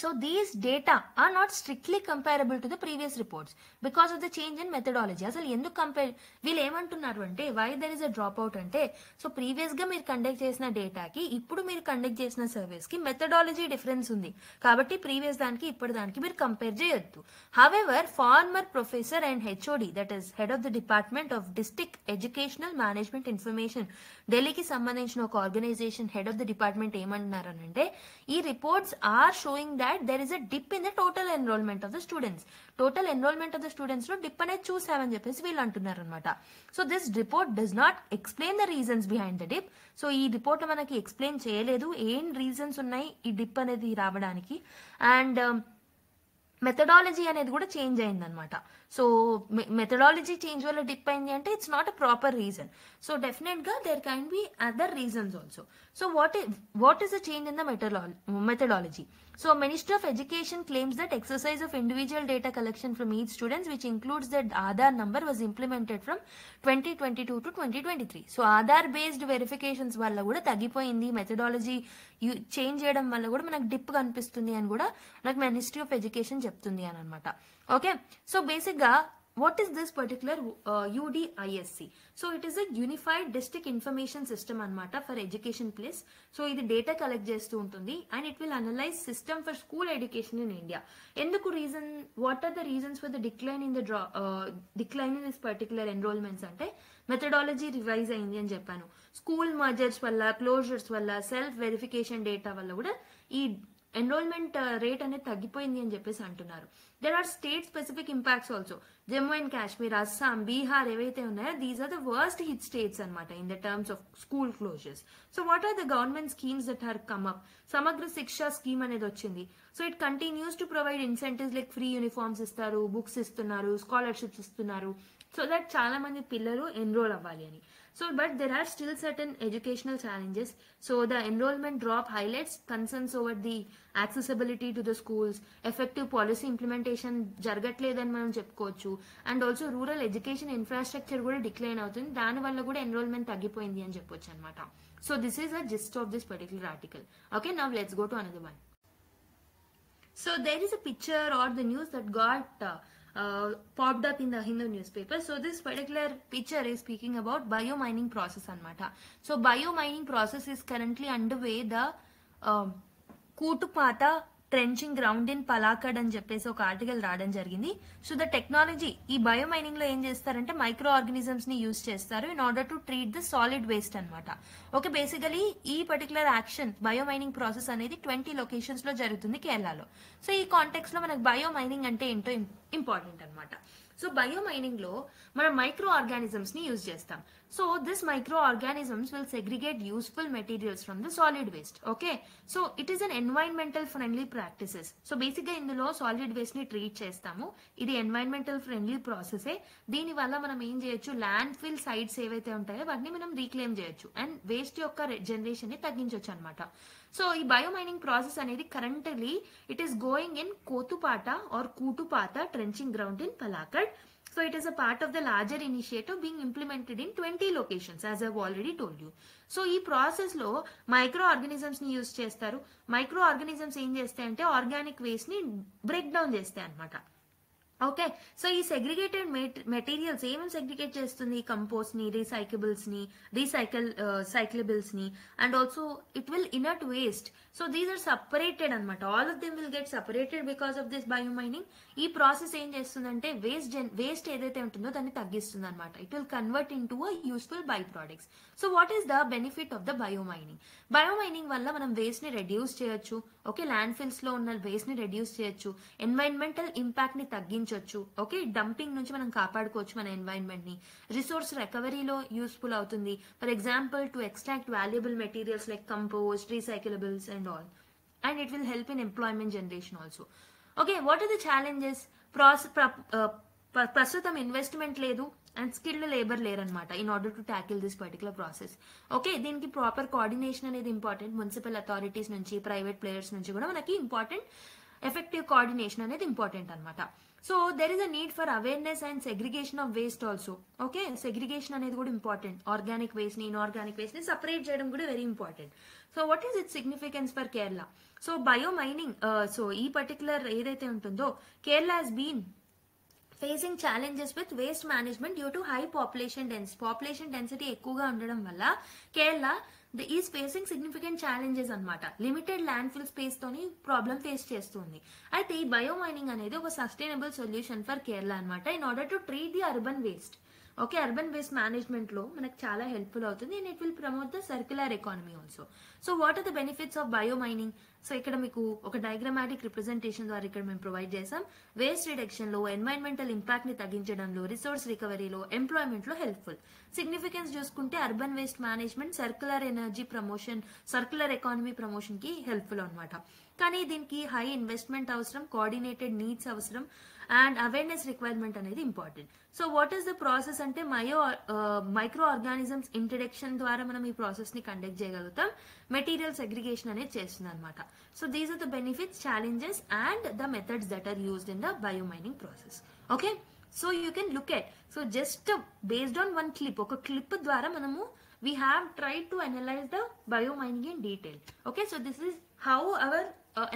so these data are not strictly comparable to the previous reports because of the change in methodology. అసలు ఎందుకు compare వీళ్ళు ఏమంటున్నారు అంటే why there is a drop out అంటే so previous గా మీరు కండక్ట్ చేసిన డేటాకి ఇప్పుడు మీరు కండక్ట్ చేసిన సర్వేస్ కి మెథడాలజీ డిఫరెన్స్ ఉంది కాబట్టి ప్రీవియస్ దానికి ఇప్పటి దానికి మీరు కంపేర్ చేయొద్దు. However former professor and HOD that is head of the department of district educational management information ఢిల్లీకి సంబంధించిన ఒక organisation head of the department ఏమంటున్నారు అంటే ఈ reports are showing that there is a dip in the total enrollment of the students. Total enrollment of the students లో dip అనేది చూసామని చెప్పేసి వీళ్ళు అంటున్నారు అనమాట. So this report does not explain the reasons behind the dip. So ఈ report మనకి explain చేయలేదు ఏం రీజన్స్ ఉన్నాయి ఈ డిప్ అనేది రావడానికి. అండ్ మెథడాలజీ అనేది కూడా చేంజ్ అయింది అనమాట. సో మెథడాలజీ చేంజ్ వల్ల డిప్ అయింది అంటే it's not a proper reason. So definite గా there can be other reasons also. So what is the change in the methodology? So Ministry of Education claims that exercise of individual data collection from each students, which includes the Aadhaar number, was implemented from 2022 to 2023. So Aadhaar based verifications వల్ల కూడా తగ్గిపోయింది, methodology change చేయడం వల్ల కూడా మనకు dip కనిపిస్తుంది అని కూడా నాకు మినిస్ట్రీ ఆఫ్ ఎడ్యుకేషన్ చెప్తుంది అని అనమాట. ఓకే, సో బేసిక్ గా what is this particular UDISC? So it is a Unified District Information System anamata for Education Plus. So ఇది data collect చేస్తూ ఉంటుంది and it will analyze system for school education in India. ఎందుకు reason, what are the reasons for the decline in this particular enrollments అంటే methodology revise అయింది అని చెప్పాను. School mergers వల్ల, closures వల్ల, సెల్ఫ్ వెరిఫికేషన్ డేటా వల్ల కూడా ఈ ఎన్రోల్మెంట్ రేట్ అనేది తగ్గిపోయింది అని చెప్పేసి అంటున్నారు. There are state specific impacts also. Jammu and Kashmir, Assam, Bihar ఏవైతే ఉన్నాయో these are the worst hit states అనమాట in the terms of school closures. So what are the government schemes that are come up? Samagra Shiksha scheme అనేది వచ్చింది. So it continues to provide incentives like free uniforms ఇస్తారు, books ఇస్తున్నారు, scholarships ఇస్తున్నారు so that చాలా మంది పిల్లలు enrol అవ్వాలి అని. So, but there are still certain educational challenges. So, the enrollment drop highlights concerns over the accessibility to the schools, effective policy implementation జరగట్లేదని మనం చెప్పుకోవచ్చు. And also rural education infrastructure కూడా decline అవుతుంది, దాని వల్ల కూడా ఎన్రోల్మెంట్ తగ్గిపోయింది అని చెప్పొచ్చు అనమాట. So this is a gist of this particular article. Okay, now let's go to another one. So there is a picture or the news that got popped up in the Hindu newspaper. So this particular picture is speaking about biomining process anamata. So biomining process is currently underway. The Kutupata trenching ground in Palakkad అని చెప్పేసి ఒక article రావడం జరిగింది. So the technology ఈ biomining లో ఏం చేస్తారంటే microorganisms ని యూజ్ చేస్తారు in order to treat the solid waste అనమాట. ఓకే, బేసికలీ ఈ పర్టికులర్ యాక్షన్ బయోమైనింగ్ ప్రాసెస్ అనేది 20 లొకేషన్స్ లో జరుగుతుంది కేరళలో. సో ఈ కాంటెక్స్ లో మనకు బయోమైనింగ్ అంటే ఏంటో ఇంపార్టెంట్ అనమాట. సో బయోమైనింగ్ లో మనం మైక్రో ఆర్గానిజమ్స్ ని యూజ్ చేస్తాం. So this micro organisms will segregate useful materials from the solid waste. Okay, so it is an environmental friendly practices. So basic గా ఇందులో సాలిడ్ వేస్ట్ ని ట్రీట్ చేస్తాము. ఇది ఎన్వైరన్మెంటల్ ఫ్రెండ్లీ ప్రాసెసే. దీని వల్ల మనం ఏం చేయొచ్చు, ల్యాండ్ ఫిల్ సైట్స్ ఏవైతే ఉంటాయో వాటిని మనం రీక్లెయిమ్ చేయొచ్చు అండ్ వేస్ట్ యొక్క జనరేషన్ ని తగ్గించవచ్చు అనమాట. సో ఈ బయోమైనింగ్ ప్రాసెస్ అనేది currently it is going in Kotupata or Kutupata trenching ground in Palakkad. So it is a part of the larger initiative being implemented in 20 locations as I've already told you. So ఈ process లో microorganisms ని use చేస్తారు. Microorganisms ఏం చేస్తాయంటే organic waste ని break down చేస్తాయి అనమాట. Okay, so ఈ సెగ్రిగేటెడ్ మెటీరియల్స్ ఏమేమి సెగ్రిగేట్ చేస్తుంది, కంపోస్ట్ ని, రీసైకబుల్స్ ని, సైక్లబుల్స్ ని and also it will inert waste. So these are separated అనమాట. All of them will get separated because of this biomining. ఈ ప్రాసెస్ ఏం చేస్తుందంటే వేస్ట్ ఏదైతే ఉంటుందో దాన్ని తగ్గిస్తుంది అనమాట. It will convert in to a useful by products. So what is the benefit of the biomining? Biomining వల్ల మనం వేస్ట్ ని రెడ్యూస్ చేయొచ్చు. ఓకే, ల్యాండ్ ఫిల్స్ లో ఉన్న వేస్ట్ ని రెడ్యూస్ చేయొచ్చు, ఎన్వైరన్మెంటల్ ఇంపాక్ట్ ని తగ్గించవచ్చు. ఓకే, డంపింగ్ నుంచి మనం కాపాడుకోవచ్చు మన ఎన్వైరన్మెంట్ ని. రిసోర్స్ రికవరీలో యూస్ఫుల్ అవుతుంది. For example to extract valuable materials like compost, recyclables and all. And it will help in employment generation also. Okay, what are the challenges? ప్రస్తుతం ఇన్వెస్ట్మెంట్ లేదు అండ్ స్కిల్డ్ లేబర్ లేరనమాట in order to tackle this particular process. Okay, దీనికి proper coordination అనేది important. Municipal authorities నుంచి, private players నుంచి కూడా మనకి important effective coordination అనేది ఇంపార్టెంట్ అనమాట. So there is a need for awareness and segregation of waste also. Okay, segregation అనేది కూడా ఇంపార్టెంట్. ఆర్గానిక్ వేస్ట్ ని, ఇన్ఆర్గానిక్ వేస్ట్ ని సపరేట్ చేయడం కూడా very important. So what is it significance for Kerala? So biomining, so ఈ particular ఏదైతే ఉంటుందో Kerala has been facing challenges with waste management due to high population density ఎక్కువగా ఉండడం వల్ల Kerala is facing significant challenges అనమాట. లిమిటెడ్ ల్యాండ్ ఫిల్ స్పేస్ తోని problem face చేస్తుంది. అయితే ఈ బయోమైనింగ్ అనేది ఒక సస్టైనబుల్ సొల్యూషన్ ఫర్ కేరళ అనమాట in order to treat the urban waste. Okay, urban waste management లో మనకు చాలా హెల్ప్ఫుల్ అవుతుంది and it will promote the circular economy also. So what are the benefits of biomining? So ఇక్కడ మీకు ఒక diagrammatic representation ద్వారా ఇక్కడ మేము ప్రొవైడ్ చేసాం. వేస్ట్ రిడక్షన్ లో, ఎన్వైరన్మెంటల్ ఇంపాక్ట్ ని తగ్గించడంలో, రిసోర్స్ రికవరీలో, ఎంప్లాయ్మెంట్ లో హెల్ప్ఫుల్. సిగ్నిఫికెన్స్ చూసుకుంటే urban waste management, circular energy promotion, circular economy promotion కి హెల్ప్ఫుల్ అనమాట. కానీ దీనికి హై ఇన్వెస్ట్మెంట్ అవసరం, కోఆర్డినేటెడ్ నీడ్స్ అవసరం అండ్ అవేర్నెస్ రిక్వైర్మెంట్ అనేది important. So what is the process అంటే మైక్రో ఆర్గానిజమ్స్ ఇంట్రడక్షన్ ద్వారా మనం ఈ ప్రాసెస్ ని కండక్ట్ చేయగలుగుతాం. మెటీరియల్ సెగ్రిగేషన్ అనేది చేస్తుంది అనమాట. So these are the benefits, challenges and the methods that are used in the biomining process. Okay, so you can look at, so just based on one clip, ఒక clip ద్వారా మనము we have tried to analyze the biomining in detail. Okay, so this is how our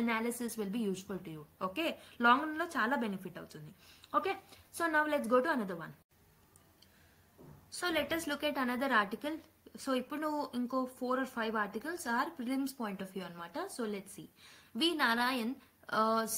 analysis will be useful to you. Okay, long run lo chala benefit avutundi. Okay, so now let's go to another one. So let us look at another article. So ippudu inko 4 or 5 articles are prelims point of view anamata. So let's see. V Narayan,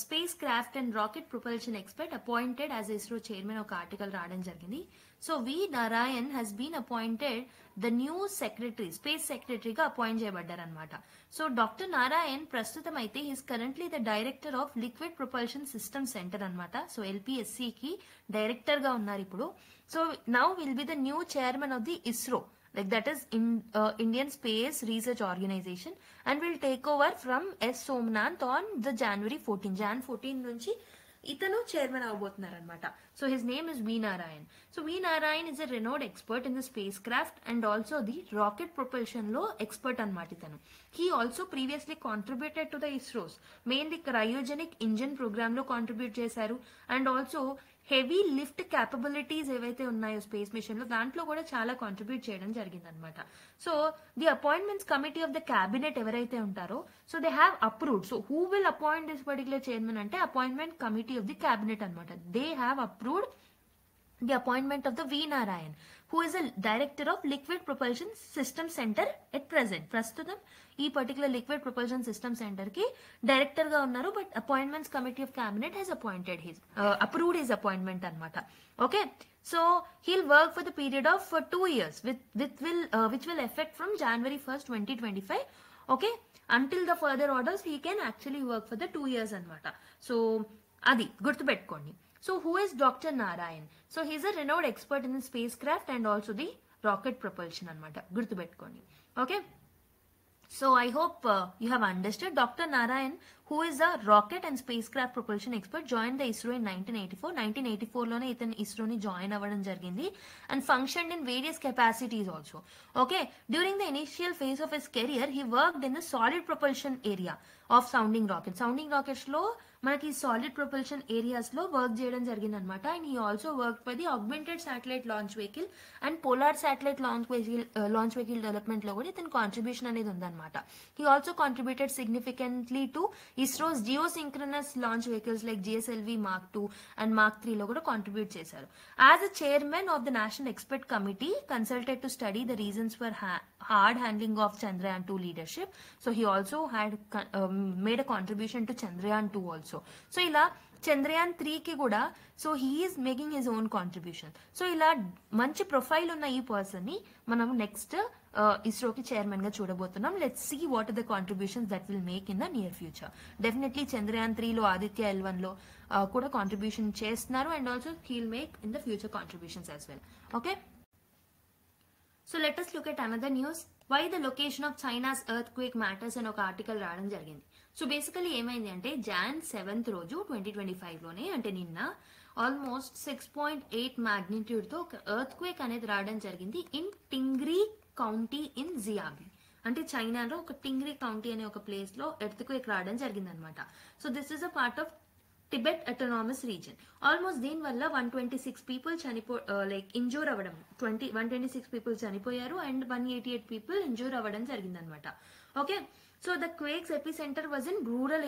spacecraft and rocket propulsion expert, appointed as ISRO chairman. ఒక article రావడం జరిగింది. So V Narayan has been appointed the new secretary, space secretary గా appoint చేయబడ్డారనమాట. So doctor Narayan ప్రస్తుతం అయితే is currently the director of liquid propulsion system centre అనమాట. So LPSC కి director గా ఉన్నారు ఇప్పుడు. So now will be the new chairman of the ISRO, like that is Indian Space Research Organization, and will take over from S Somnath on the January 14 నుంచి ఇతను chairman అవబోతున్నారు అనమాట. So his name is V Narayan. So V Narayan is a renowned expert in the spacecraft and also the rocket propulsion లో expert అనమాట ఇతను. He also previously contributed to the ISRO's mainly cryogenic engine programme లో contribute చేశారు and also heavy lift capabilities ఏవైతే ఉన్నాయో space machine లో దాంట్లో కూడా చాలా కాంట్రిబ్యూట్ చేయడం జరిగింది అనమాట. So the appointments committee of the cabinet ఎవరైతే ఉంటారో so they have approved. So who will appoint this particular chairman అంటే appointment committee of the cabinet అనమాట. They have approved the appointment of the V. Narayan, who is a director of Liquid Propulsion System Center at present. Prastutam, ఈ particular Liquid Propulsion System Center ki director ga unnaru, but Appointments Committee of Cabinet has appointed his, approved his appointment anamata. Okay, so he'll work for the period of 2 years, which will affect from January 1st, 2025. Okay, until the further orders, he can actually work for the 2 years anamata. So adi gurtu pettukondi. So who is Dr. Narayan? So he is a renowned expert in the spacecraft and also the rocket propulsion anamata. Gurtu pettukondi. Okay. So I hope you have understood. Dr. Narayan, who is a rocket and spacecraft propulsion expert, joined the ISRO in 1984. 1984 lone itan ISRO ni join avadam jarigindi and functioned in various capacities also. Okay, during the initial phase of his career, he worked in the solid propulsion area of sounding rockets. Sounding rockets lo మనకి solid propulsion areas లో work చేయడం జరిగింది అనమాట. And he also work for the augmented satellite launch vehicle and polar satellite launch vehicle development లో కూడా ఇతని contribution అనేది ఉందన్నమాట. He also contributed significantly to ISRO's geosynchronous launch vehicles like GSLV mark 2 and mark 3 లో కూడా contribute చేశారు. As a chairman of the national expert committee consulted to study the reasons for hard handling of Chandrayaan 2 leadership. So he also had made a contribution to Chandrayaan 2 also. So ila Chandrayaan 3 ki kuda, so he is making his own contribution. So ila manchi profile unna ee person ni manam next ISRO ki chairman ga చూడబోతున్నాం. Let's see what are the contributions that will make in the near future. Definitely Chandrayaan 3 lo Aditya L1 lo kuda contribution చేస్తున్నారు and also he'll make in the future contributions as well. Okay. So let us look at another news. Why the location of China's earthquake matters అని ఒక article రావడం జరిగింది. So basically ఏమైంది అంటే Jan 7th రోజు 2025 లోనే అంటే నిన్న ఆల్మోస్ట్ 6.8 magnitude తో ఒక ఎర్త్క్వేక్ అనేది రావడం జరిగింది ఇన్ టింగ్రీ కౌంటీ ఇన్ జియాంగ్. అంటే చైనాలో ఒక టింగ్రీ కౌంటీ అనే ఒక ప్లేస్ లో ఎర్త్క్వేక్ రావడం జరిగింది అనమాట. So this is a part of Tibet autonomous reason. Almost దీని వల్ల 126 పీపుల్ ఇంజూర్ అవ్వడం 126 పీపుల్ చనిపోయారు అండ్ 188 పీపుల్ ఇంజూర్ అవ్వడం జరిగింది అనమాట. Okay, so the quakes AP centre was in rural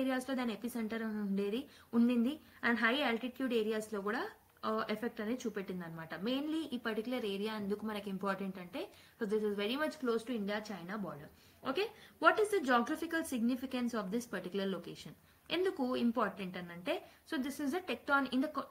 areas లో దాని ఎపి సెంటర్ ఉండింది అండ్ హై ఆల్టిట్యూడ్ ఏరియాస్ లో కూడా ఎఫెక్ట్ అనేది చూపెట్టింది అనమాట. మెయిన్లీ ఈ పర్టికులర్ ఏరియా ఎందుకు మనకి ఇంపార్టెంట్ అంటే so this is very much close to India China border. Okay, what is the geographical significance of this particular location? ఎందుకు ఇంపార్టెంట్ అని అంటే so this is the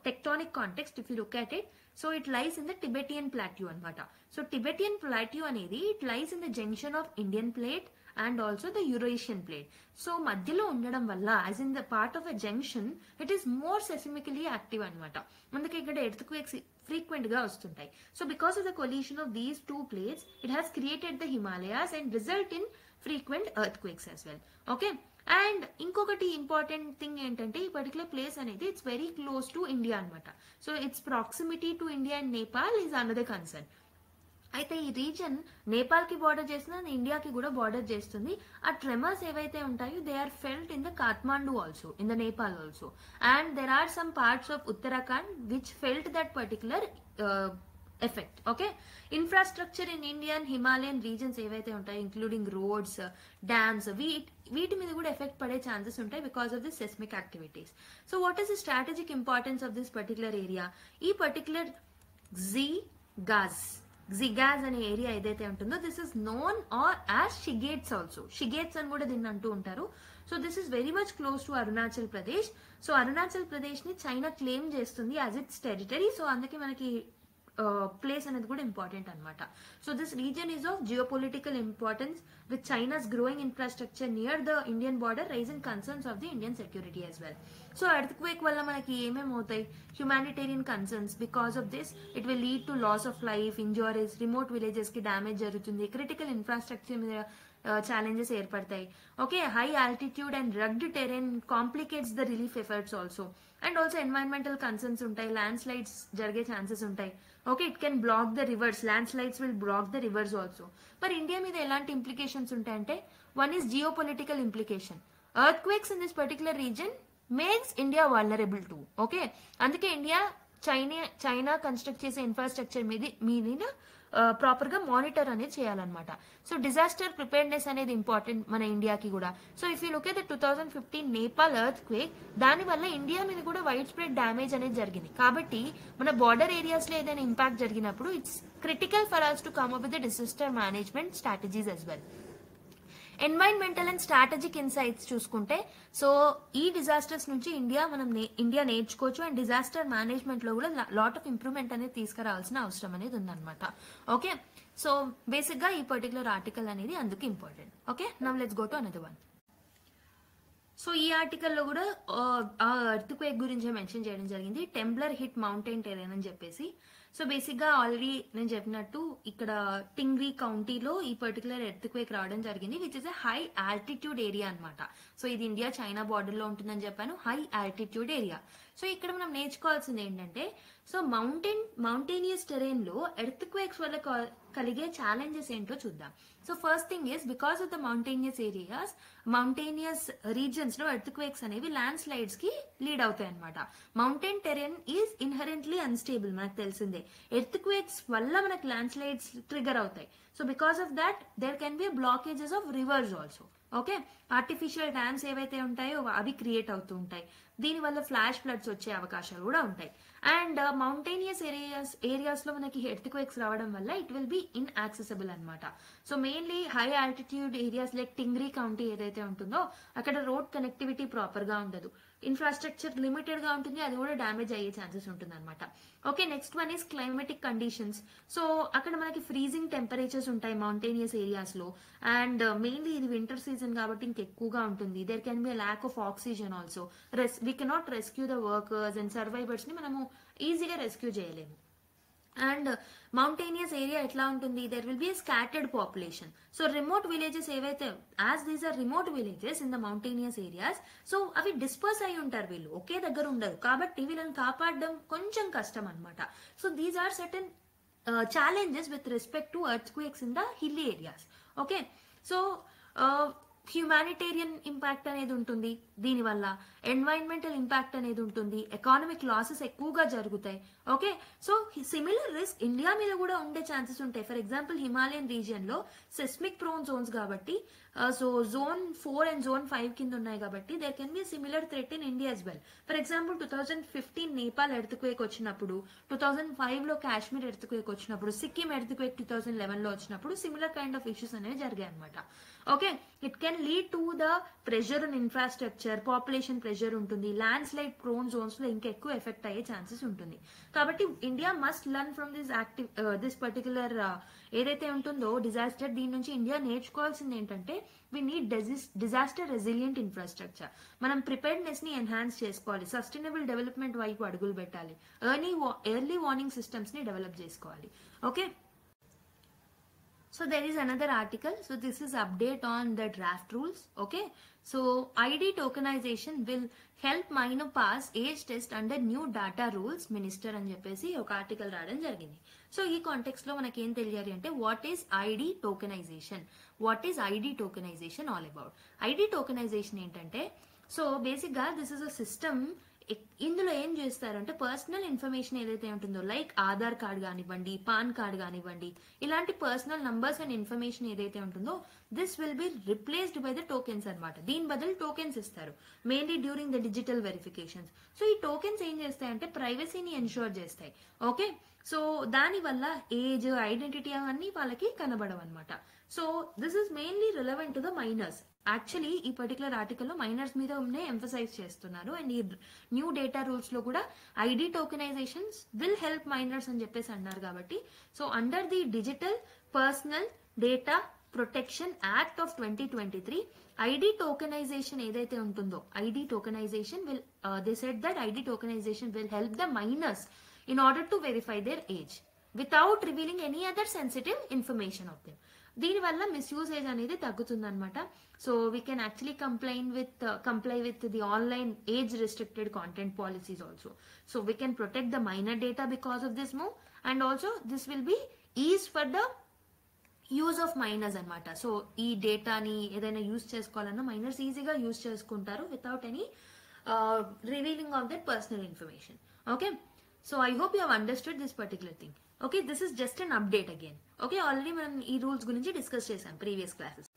tectonic context. If you look at it, so it lies in the Tibetan plateau అనమాట. So Tibetan plateau అనేది it lies in the junction of Indian plate and also the Eurasian plate. So మధ్యలో ఉండడం వల్ల as in the part of a junction it is more seismically active అనమాట. అందుకే ఇక్కడ earthquakes frequent గా వస్తుంటాయి. So because of the collision of these two plates it has created the Himalayas and result in frequent earthquakes as well. Okay, and ఇంకొకటి important thing ఏంటంటే ఈ particular place అనేది it's very close to India అనమాట. So its proximity to India and Nepal is another concern. అయితే ఈ reason Nepal కి border చేస్తున్నా ఇండియాకి కూడా బార్డర్ చేస్తుంది. ఆ ట్రెమర్స్ ఏవైతే ఉంటాయో they are felt in the Kathmandu also, in the Nepal also, and there are some parts of Uttarakhand which felt that particular effect. Okay, infrastructure in Indian Himalayan regions ఏవైతే ఉంటాయో ఇంక్లూడింగ్ రోడ్స్, డ్యామ్స్, వీటి మీద కూడా effect పడే chances ఉంటాయి because of this seismic activities. So what is the strategic importance of this particular area? ఈ particular Shigatse అనే area ఏదైతే ఉంటుందో this is known or as Shigatse also. Shigatse అని కూడా దీన్ని అంటూ ఉంటారు. So this is very much close to Arunachal Pradesh. So Arunachal Pradesh ని చైనా క్లెయిమ్ చేస్తుంది యాజ్ ఇట్స్ టెరిటరీ. సో అందుకే మనకి ప్లేస్ అనేది కూడా ఇంపార్టెంట్ అనమాట. So this region is of geopolitical importance with China's growing infrastructure near the Indian border rising concerns of the Indian security as well. So earthquake వల్ల మనకి ఏమేమి అవుతాయి? Humanitarian concerns. Because of this it will lead to loss of life, injuries, remote villages కి damage జరుగుతుంది, critical infrastructure మీద challenges ఏర్పడతాయి. Okay, high altitude and rugged terrain complicates the relief efforts also. And also environmental concerns ఉంటాయి, landslides జరిగే chances ఉంటాయి. Okay, it can block the reverse, land slides will block the reverse also. మరి India మీద ఎలాంటి implications ఉంటాయంటే one is geopolitical implication. Earthquakes in this particular reason makes India vulnerable to. Okay, అందుకే India China construct చేసే infrastructure మీద proper గా monitor అనేది చేయాలన్నమాట. సో డిజాస్టర్ ప్రిపేర్నెస్ అనేది ఇంపార్టెంట్ మన ఇండియాకి కూడా. So if you look at the 2015 Nepal earth quake, దాని వల్ల ఇండియా మీద కూడా వైడ్ స్ప్రెడ్ డ్యామేజ్ అనేది జరిగింది. కాబట్టి మన బార్డర్ ఏరియాస్ లో ఏదైనా ఇంపాక్ట్ జరిగినప్పుడు it's critical for us to come up with the disaster management strategies as well. Environmental and strategic insights చూసుకుంటే, సో ఈ డిజాస్టర్స్ నుంచి ఇండియా నేర్చుకోవచ్చు. అండ్ డిజాస్టర్ మేనేజ్మెంట్ లో కూడా లాట్ ఆఫ్ ఇంప్రూవ్మెంట్ అనేది తీసుకురావాల్సిన అవసరం అనేది ఉందన్నమాట. ఓకే, సో బేసిక్ గా ఈ పర్టికులర్ ఆర్టికల్ అనేది అందుకు important. Okay, now let's go to another one. So ఈ ఆర్టికల్లో కూడా ఎర్త్ క్వేక్ గురించి మెన్షన్ చేయడం జరిగింది, టెంబ్లర్ హిట్ మౌంటైన్ టెరెన్ అని చెప్పేసి. సో బేసిక్ గా ఆల్రెడీ నేను చెప్పినట్టు ఇక్కడ టింగ్రీ కౌంటీలో ఈ పర్టికులర్ ఎర్త్ క్వేక్ రావడం జరిగింది, which is a high altitude area అనమాట. సో ఇది ఇండియా చైనా బార్డర్ లో ఉంటుందని చెప్పాను, హై ఆల్టిట్యూడ్ ఏరియా. సో ఇక్కడ మనం నేర్చుకోవాల్సింది ఏంటంటే, సో మౌంటేనియస్ టెరెన్ లో ఎర్త్ క్వేక్స్ వల్ల కలిగే ఛాలెంజెస్ ఏంటో చూద్దాం. So first thing is, because of the mountainous regions లో ఎర్త్ క్వేక్స్ అనేవి ల్యాండ్ స్లైడ్స్ కి లీడ్ అవుతాయి అనమాట. Mountain terrain is inherently unstable, మనకు తెలిసిందే. ఎర్త్ క్వేక్స్ వల్ల మనకు ల్యాండ్ స్లైడ్స్ ట్రిగర్ అవుతాయి. So because of that there can be blockages of rivers also. Okay, artificial dams ఏవైతే ఉంటాయో అవి క్రియేట్ అవుతూ ఉంటాయి. దీనివల్ల ఫ్లాష్ ఫ్లడ్స్ వచ్చే అవకాశాలు కూడా ఉంటాయి. అండ్ మౌంటేనియస్ ఏరియాస్ లో మనకి ఎర్త్ క్వేక్స్ రావడం వల్ల ఇట్ విల్ బి ఇన్యాక్సెసిబుల్ అనమాట. So mainly high altitude areas like Tingri county ఏదైతే ఉంటుందో అక్కడ రోడ్ కనెక్టివిటీ ప్రాపర్ గా ఉండదు, ఇన్ఫ్రాస్ట్రక్చర్ లిమిటెడ్ గా ఉంటుంది, అది కూడా డ్యామేజ్ అయ్యే ఛాన్సెస్ ఉంటుంది అనమాట. Okay, next one is climatic conditions. So అక్కడ మనకి ఫ్రీజింగ్ టెంపరేచర్స్ ఉంటాయి మౌంటేనియస్ ఏరియాస్ లో. అండ్ మెయిన్లీ ఇది వింటర్ సీజన్ కాబట్టి ఇంకెక్కువగా ఉంటుంది. There can be lack of oxygen also. We cannot rescue the workers and survivors ని మనము ఈజీగా రెస్క్యూ చేయలేము. అండ్ మౌంటేనియస్ ఏరియా ఎట్లా ఉంటుంది, there will be scattered population. So remote villages ఏవైతే, as these are remote villages in the mountainous areas, so అవి disperse అయి ఉంటారు, వీళ్ళు ఒకే దగ్గర ఉండరు, కాబట్టి వీళ్ళని కాపాడడం కొంచెం కష్టం అనమాట. So these are certain challenges with respect to earthquakes in the hilly areas. Okay, so humanitarian impact అనేది ఉంటుంది దీనివల్ల, ఎన్వైరన్మెంటల్ ఇంపాక్ట్ అనేది ఉంటుంది, ఎకానమిక్ లాసెస్ ఎక్కువగా జరుగుతాయి. Okay, so similar risk India మీద కూడా ఉండే ఛాన్సెస్ ఉంటాయి. ఫర్ ఎగ్జాంపుల్ హిమాలయన్ రీజియన్ లో సెస్మిక్ ప్రోన్ జోన్స్ కాబట్టి, సో జోన్ 4 అండ్ జోన్ 5 కింద ఉన్నాయి కాబట్టి there can be similar threat in India as well. For example 2015 Nepal earthquake వచ్చినప్పుడు, 2005 లో కాశ్మీర్ ఎర్త్ క్వేక్ వచ్చినప్పుడు, సిక్కిం ఎర్త్ క్వేక్ 2011 లో వచ్చినప్పుడు సిమిలర్ కైండ్ ఆఫ్ ఇష్యూస్ అనేవి జరిగాయి అనమాట. Okay, it can lead to the pressure in infrastructure, population pressure ఉంటుంది, landslide prone zones లో ఇంకా ఎక్కువ ఎఫెక్ట్ అయ్యే ఛాన్సెస్ ఉంటుంది. కాబట్టి India must learn from this particular ఏదైతే ఉంటుందో డిజాస్టర్, దీని నుంచి ఇండియా నేర్చుకోవాల్సింది ఏంటంటే, we need disaster resilient infrastructure. మనం ప్రిపేర్నెస్ ని ఎన్హాన్స్ చేసుకోవాలి, సస్టైనబుల్ డెవలప్మెంట్ వైపు అడుగులు పెట్టాలి, ఎర్లీ వార్నింగ్ సిస్టమ్స్ ని డెవలప్ చేసుకోవాలి. Okay, so there is another article. So this is update on the draft rules. Okay, so ID tokenization will help minor pass age test under new data rules minister అని చెప్పేసి ఒక article రావడం జరిగింది. So ఈ context లో మనకి ఏం తెలియాలి అంటే, what is ID tokenization, all about. ID tokenization ఏంటంటే, సో బేసిక్ గా దిస్ ఇస్ అ సిస్టమ్. ఇందులో ఏం చేస్తారంటే, పర్సనల్ ఇన్ఫర్మేషన్ ఏదైతే ఉంటుందో, లైక్ ఆధార్ కార్డ్ కానివ్వండి, పాన్ కార్డ్ కానివ్వండి, ఇలాంటి పర్సనల్ నంబర్స్ అండ్ ఇన్ఫర్మేషన్ ఏదైతే ఉంటుందో, this will be replaced by the tokens అనమాట. దీని బదులు టోకెన్స్ ఇస్తారు, mainly during the digital verifications. So ఈ టోకెన్స్ ఏం చేస్తాయంటే ప్రైవసీని ఎన్షూర్ చేస్తాయి. ఓకే, సో దాని వల్ల ఏజ్, ఐడెంటిటీ అవన్నీ వాళ్ళకి కనబడవు అనమాట. So this is mainly relevant to the minors. Actually ఈ పర్టికులర్ ఆర్టికల్లో మైనర్స్ మీద ఎంఫసైజ్ చేస్తున్నారు. అండ్ ఈ న్యూ డేటా రూల్స్ లో కూడా ID tokenisations will help minors అని చెప్పేసి అన్నారు. కాబట్టి so under the digital personal data protection act of 2023, ID tokenisation ఏదైతే ఉంటుందో, ID tokenisation will they said that ID tokenisation will help the minors in order to verify their age without revealing any other sensitive information of them. దీనివల్ల misusage అనేది తగ్గుతుందన్నమాట. So we can actually comply with the online age restricted content policies also. So we can protect the minor data because of this move, and also this will be ease for the use of minors అనమాట. So ఈ డేటాని ఏదైనా use చేసుకోవాలన్నా minors ఈజీగా use చేసుకుంటారు without any revealing of that personal information. Okay, so I hope you have understood this particular thing. Okay, this is just an update again. Okay, already మనం ఈ రూల్స్ గురించి డిస్కస్ చేసాం previous classes.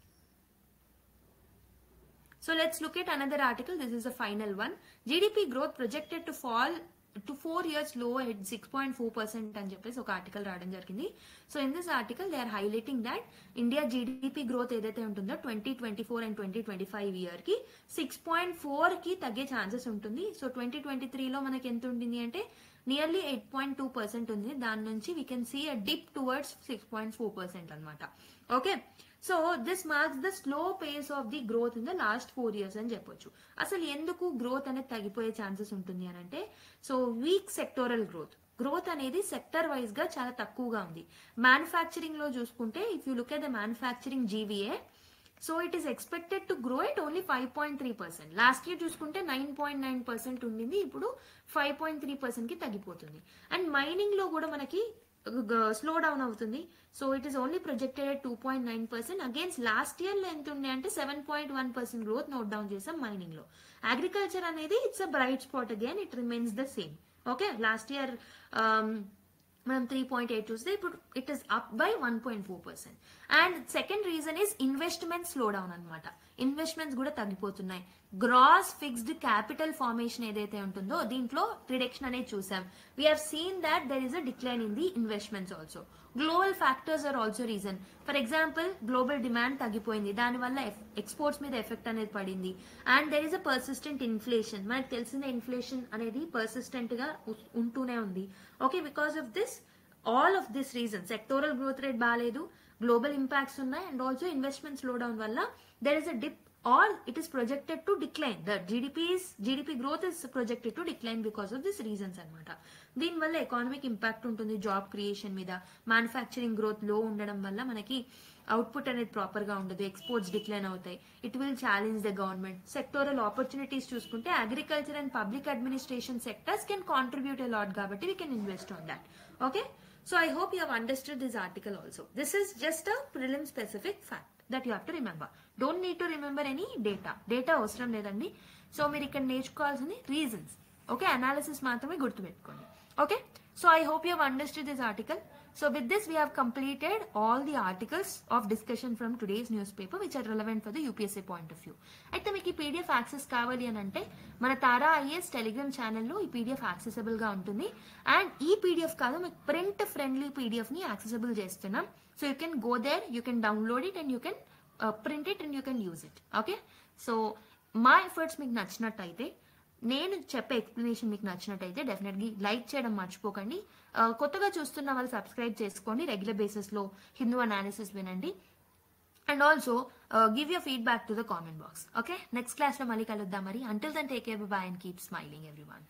So let's look at another article. This is the final one. GDP growth projected to fall to 4 years low at 6.4% అని చెప్పేసి ఒక article రావడం జరిగింది. So in this article they are highlighting that India GDP growth ఏదైతే ఉంటుందో 2024 and 2025 year కి 6.4 కి తగ్గే ఛాన్సెస్ ఉంటుంది. సో 2023లో మనకి ఎంత ఉంటుంది అంటే నియర్లీ 8.2% ఉంది. దాని నుంచి we can see a dip towards 6.4% అనమాట. Okay, so this marks the slow pace of the growth in the last 4 years అని చెప్పొచ్చు. అసలు ఎందుకు గ్రోత్ అనేది తగ్గిపోయే ఛాన్సెస్ ఉంటుంది అని అంటే, సో వీక్ సెక్టోరల్ గ్రోత్ అనేది సెక్టర్ వైజ్ గా చాలా తక్కువగా ఉంది. మ్యానుఫ్యాక్చరింగ్ లో చూసుకుంటే if you look at the manufacturing GVA, so it is expected to grow at only 5.3%. Last year చూసుకుంటే 9.9% ఉండింది, ఇప్పుడు 5.3% కి తగ్గిపోతుంది. అండ్ మైనింగ్ లో కూడా మనకి స్లో డౌన్ అవుతుంది. So it is only projected at 2.9% against last year లో ఎంత ఉంది అంటే 7.1% గ్రోత్ నోట్ డౌన్ చేసాం మైనింగ్ లో. అగ్రికల్చర్ అనేది it's a bright spot again, it remains the same. Okay, last year మనం 3.8 చూస్తే ఇప్పుడు it is up by 1.4%. And second reason is investment slow down అనమాట. ఇన్వెస్ట్మెంట్స్ కూడా తగ్గిపోతున్నాయి. గ్రాస్ ఫిక్స్డ్ క్యాపిటల్ ఫార్మేషన్ ఏదైతే ఉంటుందో దీంట్లో రిడక్షన్ అనేది చూసాం. We have seen that there is a decline in the investments also. Global factors are also reason. For example global demand తగ్గిపోయింది, దానివల్ల exports మీద ఎఫెక్ట్ అనేది పడింది. And there is a persistent inflation. మనకు తెలిసిన ఇన్ఫ్లేషన్ అనేది పర్సిస్టెంట్ గా ఉంటూనే ఉంది. Okay, because of this all of this reason sectoral growth rate బాగాలేదు, గ్లోబల్ ఇంపాక్ట్స్ ఉన్నాయి, and also investment slowdown వల్ల there is a dip or it is projected to decline. The GDP growth is projected to decline because of these reasons అనమాట. దీనివల్ల economic impact ఉంటుంది job creation మీద. Manufacturing growth లో ఉండడం వల్ల మనకి output అనేది ప్రాపర్ గా ఉండదు, ఎక్స్పోర్ట్స్ డిక్లైన్ అవుతాయి. It will challenge the government. Sectoral opportunities చూసుకుంటే agriculture and public administration sectors can contribute a lot కాబట్టి we can invest on that. Okay, so I hope you have understood this article also. This is just a prelim specific fact that you have to remember. Don't need to remember any data అవసరం లేదండి. So మీరు ఇక్కడ నేర్చుకోవాల్సింది reasons. Okay, analysis మాత్రమే గుర్తుపెట్టుకోండి. Okay, so I hope you have understood this article. So with this we have completed all the articles of discussion from today's newspaper which are relevant for the UPSC point of view. అయితే మీకు ఈ PDF access కావాలి అని అంటే మన తారా IAS Telegram ఛానల్లో ఈ PDF accessible గా ఉంటుంది. అండ్ ఈ పీడిఎఫ్ కాదు, మీకు ప్రింట్ ఫ్రెండ్లీ పీడిఎఫ్ ని యాక్సెసిబుల్ చేస్తున్నాం. So you can go there, you can download it and you can print it and you can use it. Okay, so మా ఎఫర్ట్స్ మీకు నచ్చినట్టయితే, నేను చెప్పే ఎక్స్ప్లెనేషన్ మీకు నచ్చినట్టయితే డెఫినెట్లీ లైక్ చేయడం మర్చిపోకండి. కొత్తగా చూస్తున్న వాళ్ళు సబ్స్క్రైబ్ చేసుకోండి. రెగ్యులర్ బేసిస్ లో హిందూ అనాలిసిస్ వినండి. And also give your feedback to the comment box. Okay, next class లో మళ్ళీ కలుద్దాం మరి. Until then take care, bye and keep smiling everyone.